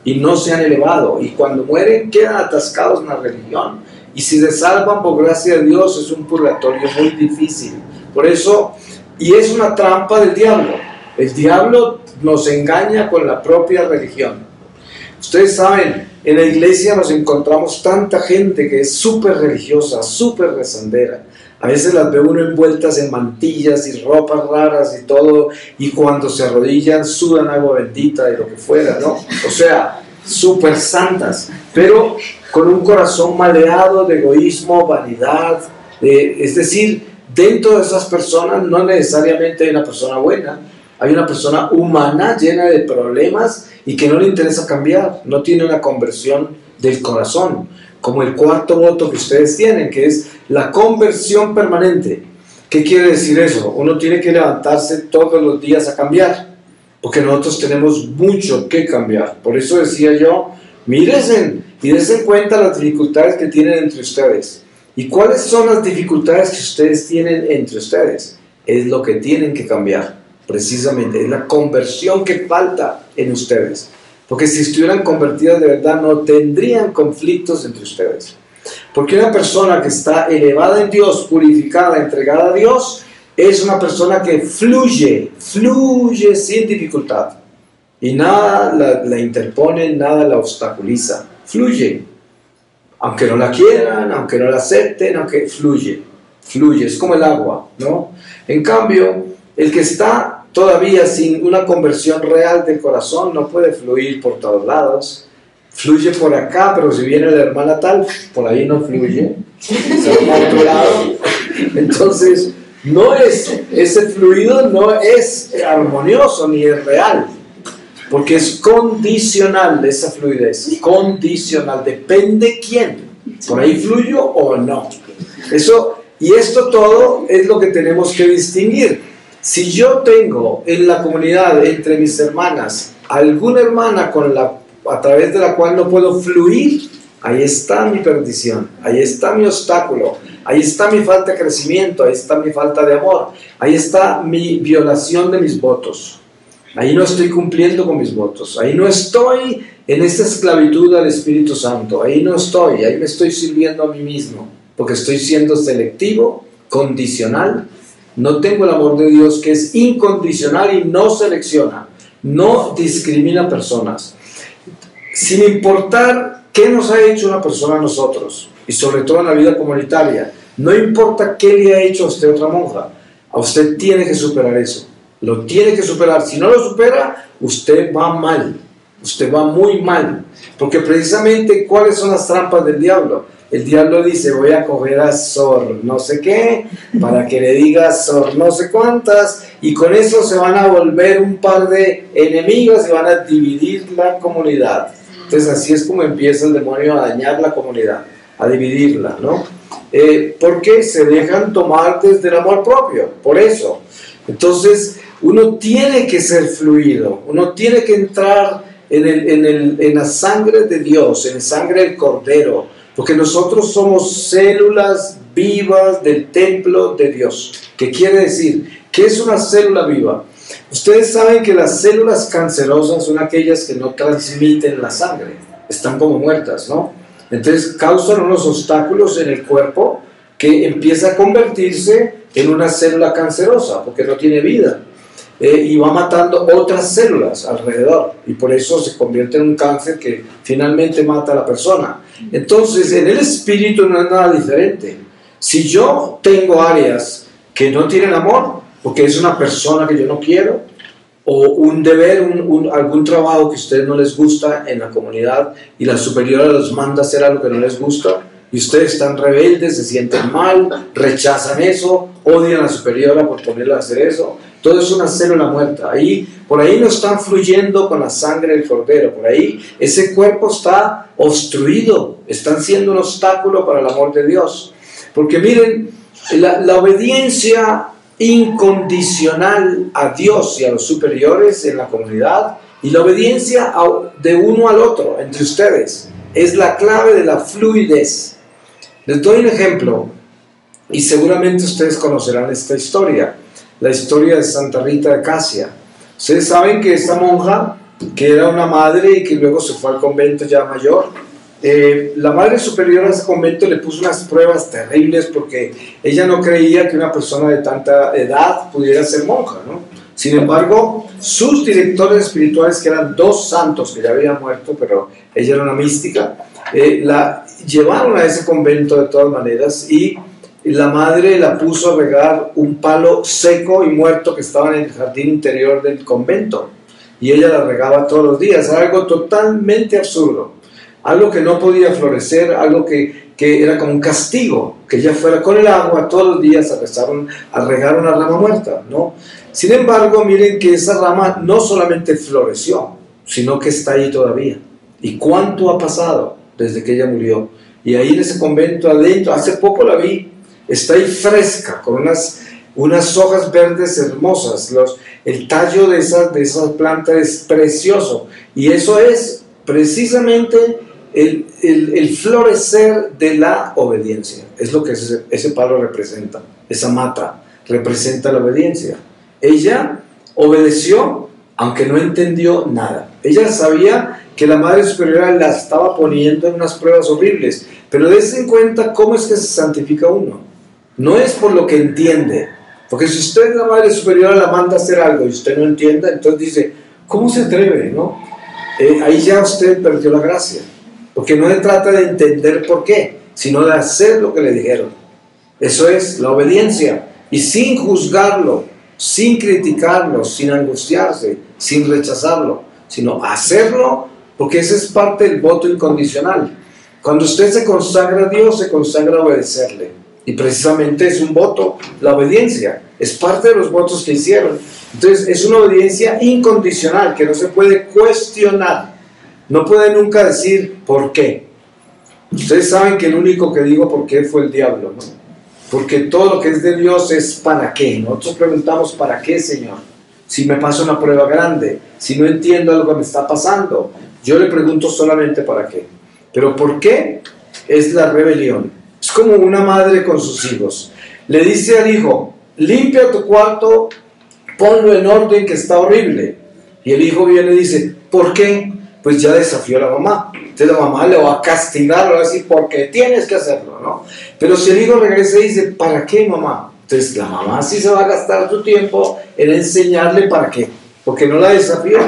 y no se han elevado, y cuando mueren quedan atascados en la religión, y si se salvan por gracia de Dios es un purgatorio muy difícil. Por eso, y es una trampa del diablo. El diablo nos engaña con la propia religión. Ustedes saben, en la iglesia nos encontramos tanta gente que es súper religiosa, súper rezandera. A veces las ve uno envueltas en mantillas y ropas raras y todo, y cuando se arrodillan sudan agua bendita y lo que fuera, ¿no? O sea, súper santas, pero con un corazón maleado de egoísmo, vanidad, es decir, dentro de esas personas no necesariamente hay una persona buena, hay una persona humana llena de problemas y que no le interesa cambiar, no tiene una conversión del corazón, como el cuarto voto que ustedes tienen, que es la conversión permanente. ¿Qué quiere decir eso? Uno tiene que levantarse todos los días a cambiar, porque nosotros tenemos mucho que cambiar. Por eso decía yo, mírense y dense cuenta las dificultades que tienen entre ustedes. ¿Y cuáles son las dificultades que ustedes tienen entre ustedes? Es lo que tienen que cambiar, precisamente, es la conversión que falta en ustedes. Porque si estuvieran convertidas de verdad, no tendrían conflictos entre ustedes. Porque una persona que está elevada en Dios, purificada, entregada a Dios, es una persona que fluye sin dificultad. Y nada la interpone, nada la obstaculiza. Fluye. Aunque no la quieran, aunque no la acepten, aunque fluye. Es como el agua, ¿no? En cambio, el que está todavía sin una conversión real del corazón no puede fluir por todos lados. Fluye por acá, pero si viene la hermana tal, por ahí no fluye, se va a otro lado. Entonces, ese fluido no es armonioso ni es real, porque es condicional esa fluidez, condicional, depende quién, por ahí fluyo o no. Y esto todo es lo que tenemos que distinguir. Si yo tengo en la comunidad, entre mis hermanas, alguna hermana a través de la cual no puedo fluir, ahí está mi perdición, ahí está mi obstáculo, ahí está mi falta de crecimiento, ahí está mi falta de amor, ahí está mi violación de mis votos, ahí no estoy cumpliendo con mis votos, ahí no estoy en esta esclavitud al Espíritu Santo, ahí no estoy, ahí me estoy sirviendo a mí mismo, porque estoy siendo selectivo, condicional, no tengo el amor de Dios que es incondicional y no selecciona, no discrimina personas. Sin importar qué nos ha hecho una persona a nosotros, y sobre todo en la vida comunitaria, no importa qué le ha hecho a usted otra monja, a usted tiene que superar eso, lo tiene que superar. Si no lo supera, usted va mal, usted va muy mal, porque precisamente, ¿cuáles son las trampas del diablo? El diablo dice, voy a coger a Sor no sé qué, para que le diga Sor no sé cuántas, y con eso se van a volver un par de enemigos y van a dividir la comunidad. Entonces así es como empieza el demonio a dañar la comunidad, a dividirla, ¿no? Porque se dejan tomar desde el amor propio, por eso. Entonces uno tiene que ser fluido, uno tiene que entrar en la sangre de Dios, en la sangre del Cordero, porque nosotros somos células vivas del templo de Dios. ¿Qué quiere decir? ¿Qué es una célula viva? Ustedes saben que las células cancerosas son aquellas que no transmiten la sangre, están como muertas, ¿no? Entonces causan unos obstáculos en el cuerpo que empieza a convertirse en una célula cancerosa, porque no tiene vida. Y va matando otras células alrededor, y por eso se convierte en un cáncer que finalmente mata a la persona. Entonces, en el espíritu no es nada diferente. Si yo tengo áreas que no tienen amor, porque es una persona que yo no quiero, o un deber, algún trabajo que a ustedes no les gusta en la comunidad, y la superiora los manda a hacer algo que no les gusta, y ustedes están rebeldes, se sienten mal, rechazan eso, odian a la superiora por ponerla a hacer eso. Todo es una célula muerta. Por ahí no están fluyendo con la sangre del Cordero. Por ahí ese cuerpo está obstruido. Están siendo un obstáculo para el amor de Dios. Porque miren, la obediencia incondicional a Dios y a los superiores en la comunidad, y la obediencia de uno al otro, entre ustedes, es la clave de la fluidez. Les doy un ejemplo, y seguramente ustedes conocerán esta historia. La historia de Santa Rita de Casia. Ustedes saben que esta monja, que era una madre y que luego se fue al convento ya mayor, la madre superiora de ese convento le puso unas pruebas terribles porque ella no creía que una persona de tanta edad pudiera ser monja, ¿no? Sin embargo, sus directores espirituales, que eran dos santos que ya habían muerto, pero ella era una mística, la llevaron a ese convento de todas maneras, y la madre la puso a regar un palo seco y muerto que estaba en el jardín interior del convento. y ella la regaba todos los días. Era algo totalmente absurdo, algo que no podía florecer, algo que era como un castigo, que ella fuera con el agua todos los días a regar una rama muerta, ¿no? Sin embargo, miren que esa rama no solamente floreció, sino que está ahí todavía. ¿Y cuánto ha pasado desde que ella murió? Y ahí en ese convento adentro, hace poco la vi, está ahí fresca, con unas hojas verdes hermosas. El tallo de esa planta es precioso. Y eso es precisamente el florecer de la obediencia. Es lo que ese palo representa. Esa mata representa la obediencia. Ella obedeció, aunque no entendió nada. Ella sabía que la Madre Superiora la estaba poniendo en unas pruebas horribles, pero dése en cuenta cómo es que se santifica uno. No es por lo que entiende, porque si usted, la Madre Superiora, la manda a hacer algo y usted no entiende, entonces dice, ¿cómo se atreve? ¿No? Ahí ya usted perdió la gracia, porque no se trata de entender por qué, sino de hacer lo que le dijeron. Eso es la obediencia, y sin juzgarlo, sin criticarlo, sin angustiarse, sin rechazarlo, sino hacerlo, porque esa es parte del voto incondicional. Cuando usted se consagra a Dios, se consagra a obedecerle. Y precisamente es un voto, la obediencia. Es parte de los votos que hicieron. Entonces es una obediencia incondicional, que no se puede cuestionar. No puede nunca decir por qué. Ustedes saben que el único que dijo por qué fue el diablo, ¿no? Porque todo lo que es de Dios es para qué. Nosotros preguntamos, ¿para qué, Señor? Si me pasa una prueba grande, si no entiendo lo que me está pasando, yo le pregunto solamente para qué. Pero ¿por qué? Es la rebelión. Es como una madre con sus hijos. Le dice al hijo, limpia tu cuarto, ponlo en orden que está horrible. Y el hijo viene y dice, ¿por qué? Pues ya desafió a la mamá. Entonces la mamá le va a castigar, le va a decir, porque tienes que hacerlo, ¿no? Pero si el hijo regresa y dice, ¿para qué, mamá? Entonces la mamá sí se va a gastar su tiempo en enseñarle para qué. Porque no la desafió,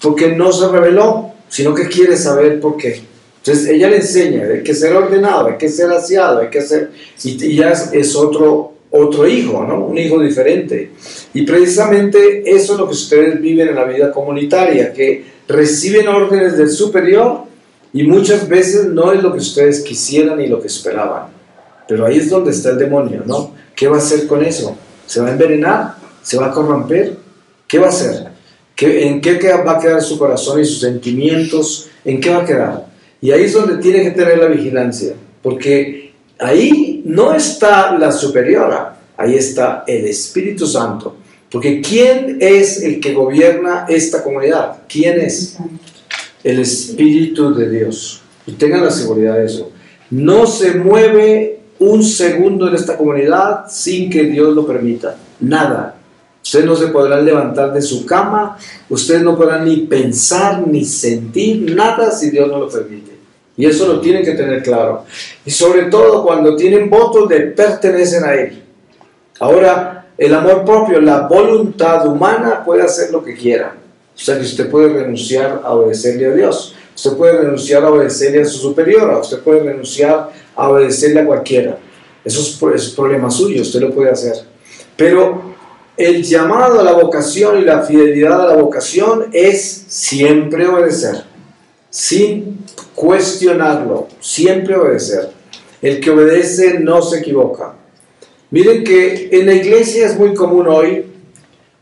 porque no se rebeló, sino que quiere saber por qué. Entonces ella le enseña, hay que ser ordenado, hay que ser aseado, hay que ser... Y ya es otro hijo, ¿no? Un hijo diferente. Y precisamente eso es lo que ustedes viven en la vida comunitaria, que reciben órdenes del superior y muchas veces no es lo que ustedes quisieran ni lo que esperaban. Pero ahí es donde está el demonio, ¿no? ¿Qué va a hacer con eso? ¿Se va a envenenar? ¿Se va a corromper? ¿Qué va a hacer? ¿En qué va a quedar su corazón y sus sentimientos? ¿En qué va a quedar? Y ahí es donde tiene que tener la vigilancia, porque ahí no está la superiora, ahí está el Espíritu Santo. Porque ¿quién es el que gobierna esta comunidad? ¿Quién es? El Espíritu de Dios. Y tengan la seguridad de eso. No se mueve un segundo en esta comunidad sin que Dios lo permita. Nada. Ustedes no se podrán levantar de su cama, ustedes no podrán ni pensar ni sentir nada si Dios no lo permite. Y eso lo tienen que tener claro. Y sobre todo cuando tienen votos de pertenecen a Él. Ahora, el amor propio, la voluntad humana puede hacer lo que quiera. O sea que usted puede renunciar a obedecerle a Dios. Usted puede renunciar a obedecerle a su superiora. Usted puede renunciar a obedecerle a cualquiera. Eso es problema suyo, usted lo puede hacer. Pero el llamado a la vocación y la fidelidad a la vocación es siempre obedecer, sin cuestionarlo, siempre obedecer. El que obedece no se equivoca. Miren que en la iglesia es muy común hoy,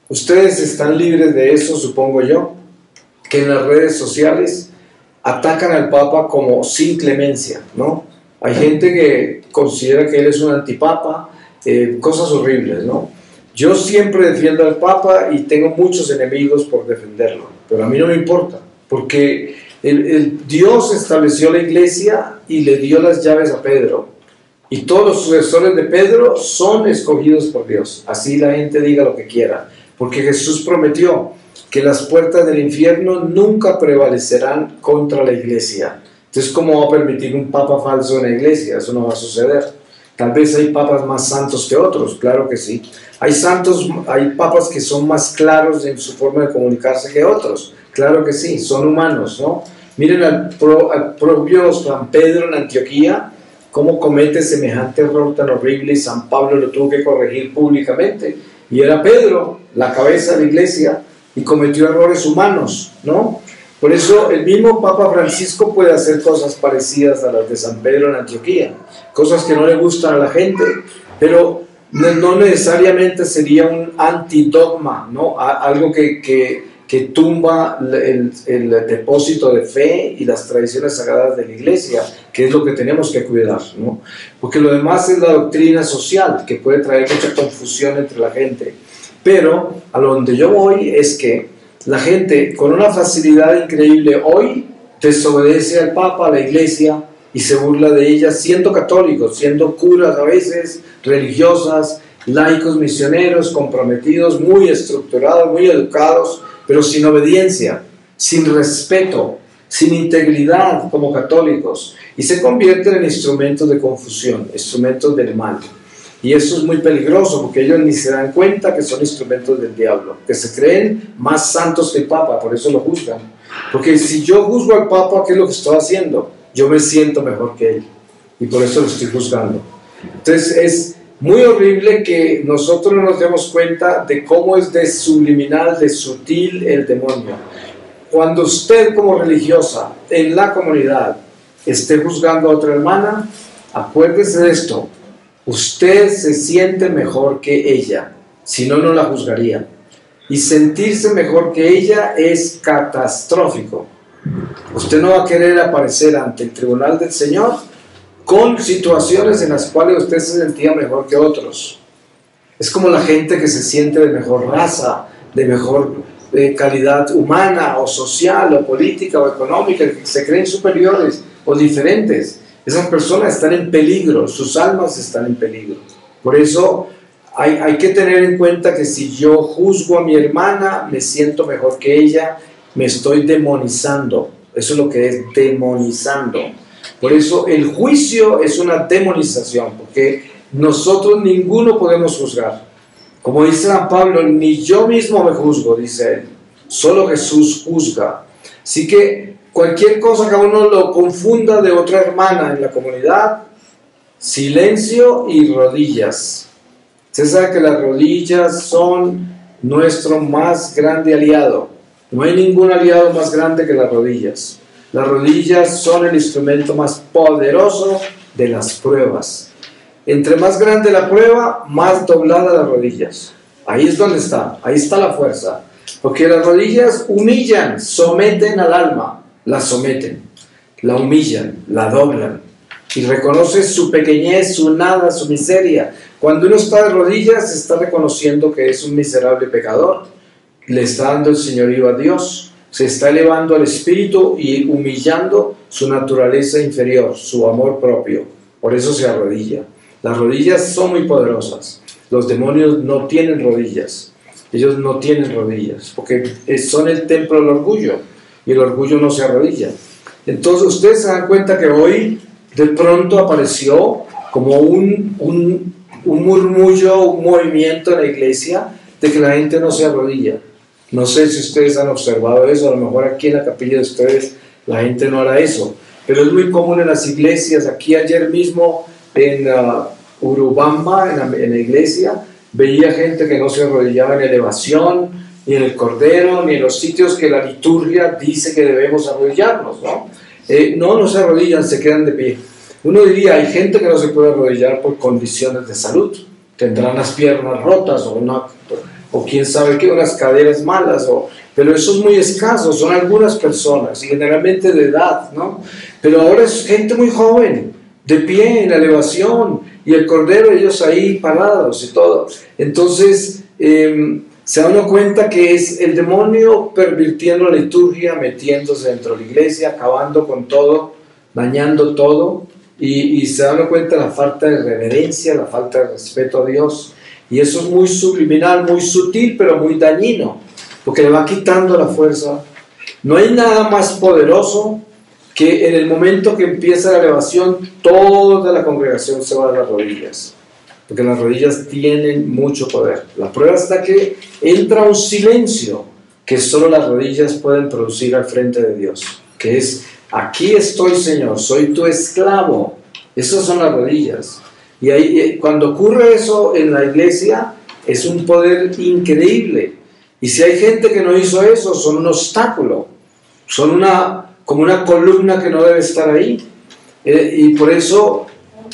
ustedes están libres de eso, supongo yo, que en las redes sociales atacan al Papa como sin clemencia, ¿no? Hay gente que considera que él es un antipapa, cosas horribles, ¿no? Yo siempre defiendo al Papa y tengo muchos enemigos por defenderlo, pero a mí no me importa, porque Dios estableció la iglesia y le dio las llaves a Pedro, y todos los sucesores de Pedro son escogidos por Dios, así la gente diga lo que quiera, porque Jesús prometió que las puertas del infierno nunca prevalecerán contra la iglesia. Entonces, ¿cómo va a permitir un papa falso en la iglesia? Eso no va a suceder. Tal vez hay papas más santos que otros, claro que sí. Hay papas que son más claros en su forma de comunicarse que otros, claro que sí, son humanos, ¿no? Miren al propio San Pedro en Antioquía, cómo comete semejante error tan horrible y San Pablo lo tuvo que corregir públicamente. Y era Pedro, la cabeza de la iglesia, y cometió errores humanos, ¿no? Por eso el mismo Papa Francisco puede hacer cosas parecidas a las de San Pedro en Antioquía, cosas que no le gustan a la gente, pero no necesariamente sería un antidogma, ¿no? Algo que tumba el depósito de fe y las tradiciones sagradas de la Iglesia, que es lo que tenemos que cuidar, ¿no? Porque lo demás es la doctrina social, que puede traer mucha confusión entre la gente. Pero a donde yo voy es que la gente con una facilidad increíble hoy desobedece al Papa, a la Iglesia, y se burla de ella siendo católicos, siendo curas a veces, religiosas, laicos misioneros, comprometidos, muy estructurados, muy educados, pero sin obediencia, sin respeto, sin integridad como católicos, y se convierten en instrumentos de confusión, instrumentos del mal. Y eso es muy peligroso, porque ellos ni se dan cuenta que son instrumentos del diablo, que se creen más santos que el Papa, por eso lo juzgan. Porque si yo juzgo al Papa, ¿qué es lo que estoy haciendo? Yo me siento mejor que él, y por eso lo estoy juzgando. Entonces es muy horrible que nosotros no nos demos cuenta de cómo es de subliminal, de sutil el demonio. Cuando usted como religiosa en la comunidad esté juzgando a otra hermana, acuérdese de esto: usted se siente mejor que ella, si no, no la juzgaría. Y sentirse mejor que ella es catastrófico. Usted no va a querer aparecer ante el tribunal del Señor con situaciones en las cuales usted se sentía mejor que otros. Es como la gente que se siente de mejor raza, de mejor calidad humana o social o política o económica, que se creen superiores o diferentes. Esas personas están en peligro, sus almas están en peligro. Por eso hay que tener en cuenta que si yo juzgo a mi hermana, me siento mejor que ella, me estoy demonizando. Eso es lo que es demonizando. Por eso el juicio es una demonización, porque nosotros ninguno podemos juzgar. Como dice San Pablo, ni yo mismo me juzgo, dice él, solo Jesús juzga. Así que cualquier cosa que a uno lo confunda de otra hermana en la comunidad, silencio y rodillas. Usted sabe que las rodillas son nuestro más grande aliado. No hay ningún aliado más grande que las rodillas. Las rodillas son el instrumento más poderoso de las pruebas. Entre más grande la prueba, más doblada las rodillas. Ahí es donde está, ahí está la fuerza. Porque las rodillas humillan, someten al alma, la someten, la humillan, la doblan. Y reconoce su pequeñez, su nada, su miseria. Cuando uno está de rodillas, está reconociendo que es un miserable pecador. Le está dando el señorío a Dios. Se está elevando al espíritu y humillando su naturaleza inferior, su amor propio. Por eso se arrodilla. Las rodillas son muy poderosas. Los demonios no tienen rodillas. Ellos no tienen rodillas, porque son el templo del orgullo, y el orgullo no se arrodilla. Entonces ustedes se dan cuenta que hoy de pronto apareció como un murmullo, un movimiento en la iglesia de que la gente no se arrodilla. No sé si ustedes han observado eso, a lo mejor aquí en la capilla de ustedes la gente no hará eso, pero es muy común en las iglesias. Aquí ayer mismo en Urubamba, en la iglesia, veía gente que no se arrodillaba en elevación, ni en el Cordero, ni en los sitios que la liturgia dice que debemos arrodillarnos, ¿no? No se arrodillan, se quedan de pie. Uno diría, hay gente que no se puede arrodillar por condiciones de salud, tendrán las piernas rotas o quién sabe qué, unas caderas malas, pero eso es muy escaso, son algunas personas y generalmente de edad, ¿no? Pero ahora es gente muy joven, de pie en la elevación, y el Cordero, ellos ahí parados y todo. Entonces se da uno cuenta que es el demonio pervirtiendo la liturgia, metiéndose dentro de la iglesia, acabando con todo, dañando todo, y se da uno cuenta de la falta de reverencia, la falta de respeto a Dios. Y eso es muy subliminal, muy sutil, pero muy dañino, porque le va quitando la fuerza. No hay nada más poderoso que en el momento que empieza la elevación, toda la congregación se va a las rodillas, porque las rodillas tienen mucho poder. La prueba está que entra un silencio que solo las rodillas pueden producir al frente de Dios, que es: aquí estoy, Señor, soy tu esclavo. Esas son las rodillas. Y ahí, cuando ocurre eso en la iglesia, es un poder increíble. Y si hay gente que no hizo eso, son un obstáculo, son como una columna que no debe estar ahí. Y por eso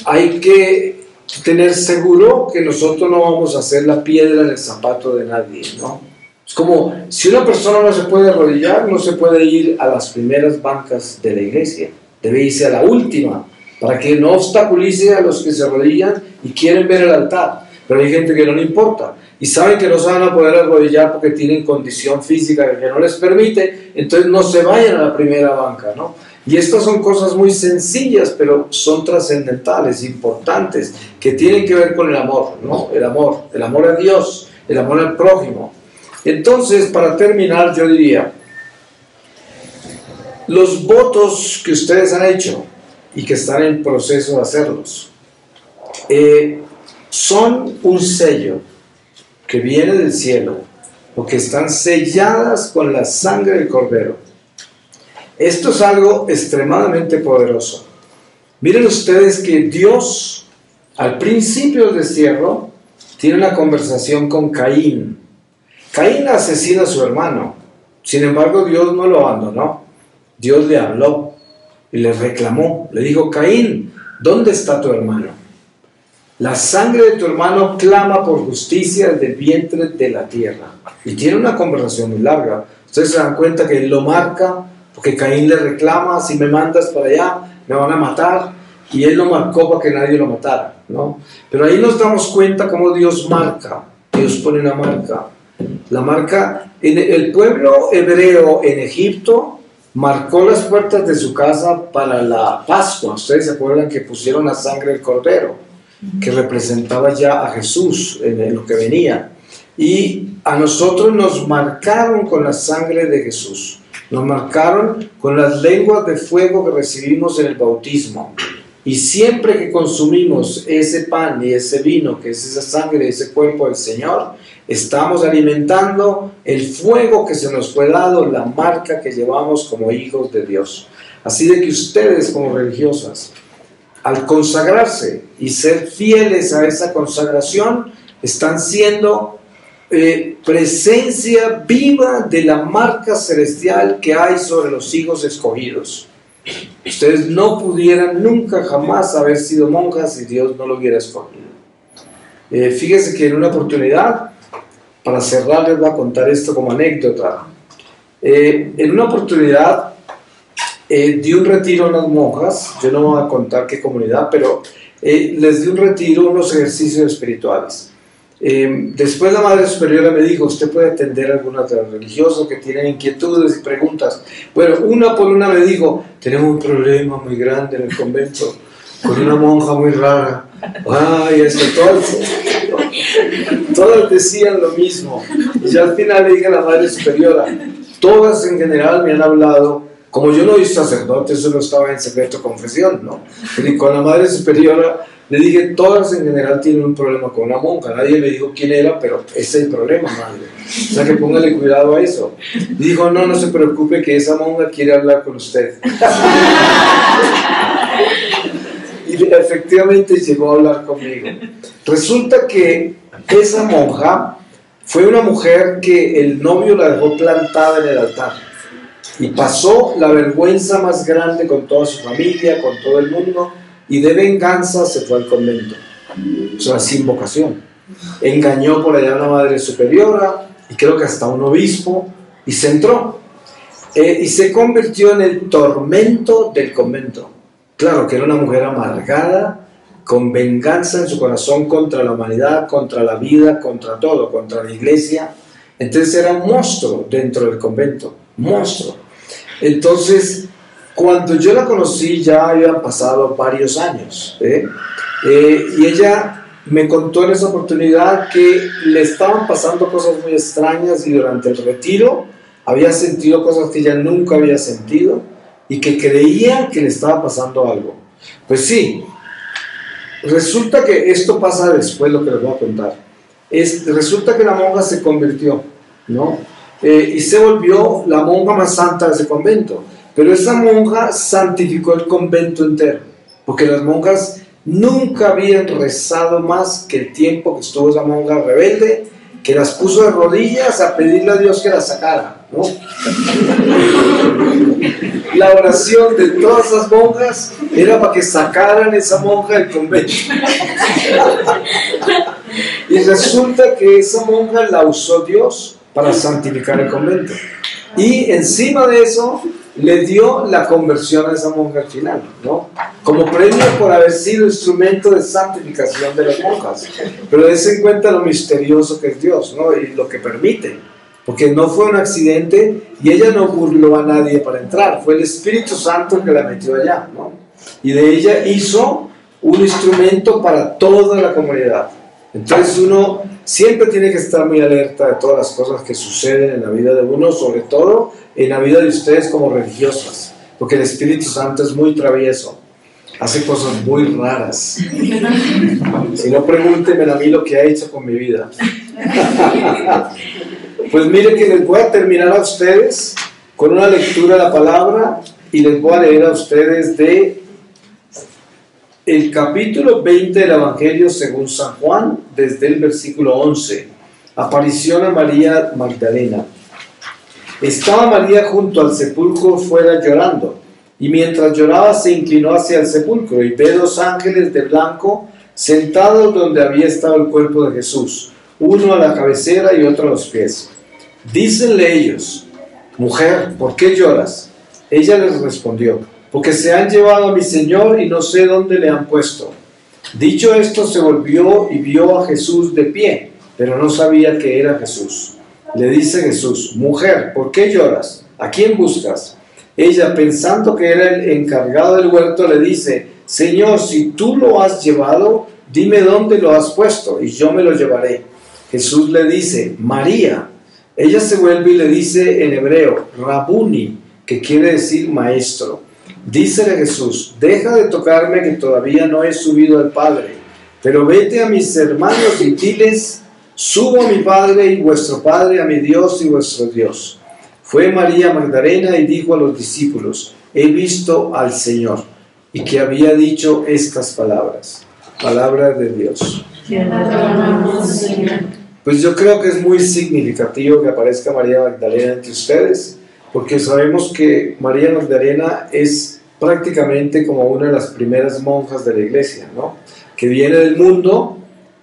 hay que tener seguro que nosotros no vamos a hacer la piedra en el zapato de nadie, ¿no? Es como, si una persona no se puede arrodillar, no se puede ir a las primeras bancas de la iglesia, debe irse a la última, para que no obstaculice a los que se arrodillan y quieren ver el altar. Pero hay gente que no le importa, y saben que no se van a poder arrodillar porque tienen condición física que no les permite, entonces no se vayan a la primera banca, ¿no? Y estas son cosas muy sencillas, pero son trascendentales, importantes, que tienen que ver con el amor, ¿no? El amor a Dios, el amor al prójimo. Entonces, para terminar, yo diría, los votos que ustedes han hecho y que están en proceso de hacerlos, son un sello que viene del cielo, porque están selladas con la sangre del Cordero. Esto es algo extremadamente poderoso. Miren ustedes que Dios, al principio del destierro, tiene una conversación con Caín. Caín asesina a su hermano. Sin embargo, Dios no lo abandonó. Dios le habló y le reclamó. Le dijo: Caín, ¿dónde está tu hermano? La sangre de tu hermano clama por justicia desde el vientre de la tierra. Y tiene una conversación muy larga. Ustedes se dan cuenta que él lo marca, porque Caín le reclama: si me mandas para allá, me van a matar. Y él lo marcó para que nadie lo matara, ¿no? Pero ahí nos damos cuenta cómo Dios marca. Dios pone una marca. La marca, en el pueblo hebreo en Egipto, marcó las puertas de su casa para la Pascua. Ustedes se acuerdan que pusieron la sangre del Cordero, que representaba ya a Jesús en lo que venía. Y a nosotros nos marcaron con la sangre de Jesús. Nos marcaron con las lenguas de fuego que recibimos en el bautismo. Y siempre que consumimos ese pan y ese vino, que es esa sangre y ese cuerpo del Señor, estamos alimentando el fuego que se nos fue dado, la marca que llevamos como hijos de Dios. Así de que ustedes, como religiosas, al consagrarse y ser fieles a esa consagración, están siendo presencia viva de la marca celestial que hay sobre los hijos escogidos. Ustedes no pudieran nunca jamás haber sido monjas si Dios no lo hubiera escogido. Fíjese que en una oportunidad, para cerrar les voy a contar esto como anécdota. En una oportunidad di un retiro a unas monjas, yo no voy a contar qué comunidad, pero les di un retiro, unos ejercicios espirituales. Después la Madre Superiora me dijo: usted puede atender a algunas de las religiosas que tienen inquietudes y preguntas. Bueno, una por una me dijo: tenemos un problema muy grande en el convento con una monja muy rara. Ay, esto, todas decían lo mismo. Y ya al final le dije a la Madre Superiora: todas en general me han hablado, como yo no soy sacerdote, eso no estaba en secreto confesión, ¿no? Y con la Madre Superiora le dije: todas en general tienen un problema con una monja. Nadie me dijo quién era, pero ese es el problema, madre. O sea que póngale cuidado a eso. Y dijo: no se preocupe, que esa monja quiere hablar con usted. Y efectivamente llegó a hablar conmigo. Resulta que esa monja fue una mujer que el novio la dejó plantada en el altar. Y pasó la vergüenza más grande con toda su familia, con todo el mundo. Y de venganza se fue al convento, o sea, sin vocación. Engañó por allá a una Madre Superiora y creo que hasta un obispo, y se entró. Y se convirtió en el tormento del convento. Claro que era una mujer amargada, con venganza en su corazón contra la humanidad, contra la vida, contra todo, contra la iglesia. Entonces era un monstruo dentro del convento, monstruo. Entonces, cuando yo la conocí ya habían pasado varios años, y ella me contó en esa oportunidad que le estaban pasando cosas muy extrañas y durante el retiro había sentido cosas que ella nunca había sentido y que creía que le estaba pasando algo. Pues sí, resulta que esto pasa después, lo que les voy a contar. Resulta que la monja se convirtió, ¿no? Y se volvió la monja más santa de ese convento. Pero esa monja santificó el convento entero, porque las monjas nunca habían rezado más que el tiempo que estuvo esa monja rebelde, que las puso de rodillas a pedirle a Dios que las sacara, ¿no? La oración de todas esas monjas era para que sacaran esa monja del convento. Y resulta que esa monja la usó Dios para santificar el convento. Y encima de eso le dio la conversión a esa monja al final, ¿no? Como premio por haber sido instrumento de santificación de las monjas. Pero dense en cuenta lo misterioso que es Dios, ¿no? Y lo que permite. Porque no fue un accidente y ella no burló a nadie para entrar. Fue el Espíritu Santo el que la metió allá, ¿no? Y de ella hizo un instrumento para toda la comunidad. Entonces uno siempre tiene que estar muy alerta de todas las cosas que suceden en la vida de uno, sobre todo en la vida de ustedes como religiosas, porque el Espíritu Santo es muy travieso, hace cosas muy raras. Si no, pregúntenme a mí lo que ha hecho con mi vida. Pues miren que les voy a terminar a ustedes con una lectura de la palabra y les voy a leer a ustedes de el capítulo 20 del Evangelio según San Juan, desde el versículo 11. Aparición a María Magdalena. Estaba María junto al sepulcro fuera llorando, y mientras lloraba se inclinó hacia el sepulcro y ve dos ángeles de blanco sentados donde había estado el cuerpo de Jesús, uno a la cabecera y otro a los pies. Dícenle ellos: mujer, ¿por qué lloras? Ella les respondió: porque se han llevado a mi Señor y no sé dónde le han puesto. Dicho esto, se volvió y vio a Jesús de pie, pero no sabía que era Jesús. Le dice Jesús: mujer, ¿por qué lloras? ¿A quién buscas? Ella, pensando que era el encargado del huerto, le dice: Señor, si tú lo has llevado, dime dónde lo has puesto y yo me lo llevaré. Jesús le dice: María. Ella se vuelve y le dice en hebreo: Rabuni, que quiere decir maestro. Dícele Jesús: deja de tocarme, que todavía no he subido al Padre, pero vete a mis hermanos y diles: subo a mi Padre y vuestro Padre, a mi Dios y vuestro Dios. Fue María Magdalena y dijo a los discípulos: he visto al Señor, y que había dicho estas palabras. Palabra de Dios. Pues yo creo que es muy significativo que aparezca María Magdalena entre ustedes, porque sabemos que María Magdalena es prácticamente como una de las primeras monjas de la iglesia, ¿no? Que viene del mundo,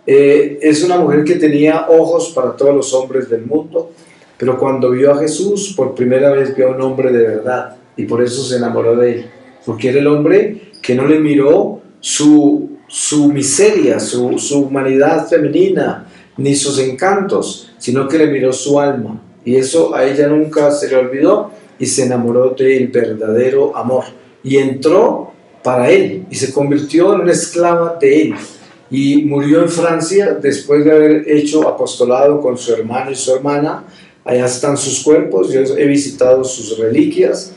es una mujer que tenía ojos para todos los hombres del mundo, pero cuando vio a Jesús, por primera vez vio a un hombre de verdad, y por eso se enamoró de él, porque era el hombre que no le miró su miseria, su humanidad femenina, ni sus encantos, sino que le miró su alma, y eso a ella nunca se le olvidó, y se enamoró del verdadero amor, y entró para él, y se convirtió en una esclava de él, y murió en Francia después de haber hecho apostolado con su hermano y su hermana. Allá están sus cuerpos, yo he visitado sus reliquias.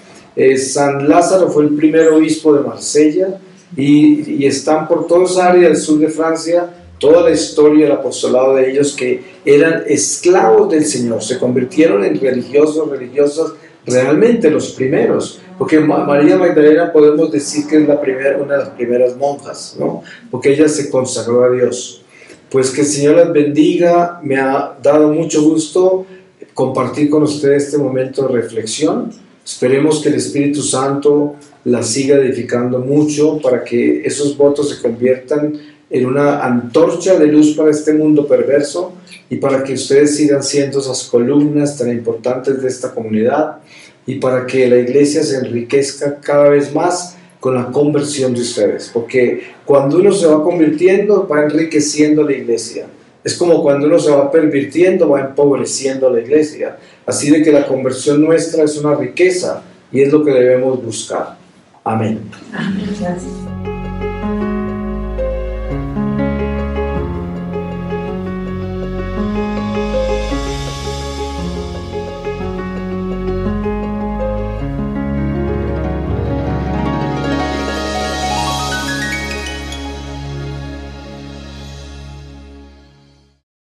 San Lázaro fue el primer obispo de Marsella, y están por toda esa área del sur de Francia toda la historia del apostolado de ellos, que eran esclavos del Señor, se convirtieron en religiosos, religiosas, realmente los primeros, porque María Magdalena podemos decir que es una de las primeras monjas, ¿no? Porque ella se consagró a Dios. Pues que el Señor las bendiga. Me ha dado mucho gusto compartir con ustedes este momento de reflexión. Esperemos que el Espíritu Santo la siga edificando mucho para que esos votos se conviertan en una antorcha de luz para este mundo perverso, y para que ustedes sigan siendo esas columnas tan importantes de esta comunidad, y para que la iglesia se enriquezca cada vez más con la conversión de ustedes, porque cuando uno se va convirtiendo va enriqueciendo la iglesia. Es como cuando uno se va pervirtiendo, va empobreciendo la iglesia. Así de que la conversión nuestra es una riqueza y es lo que debemos buscar. Amén. Amén. Gracias.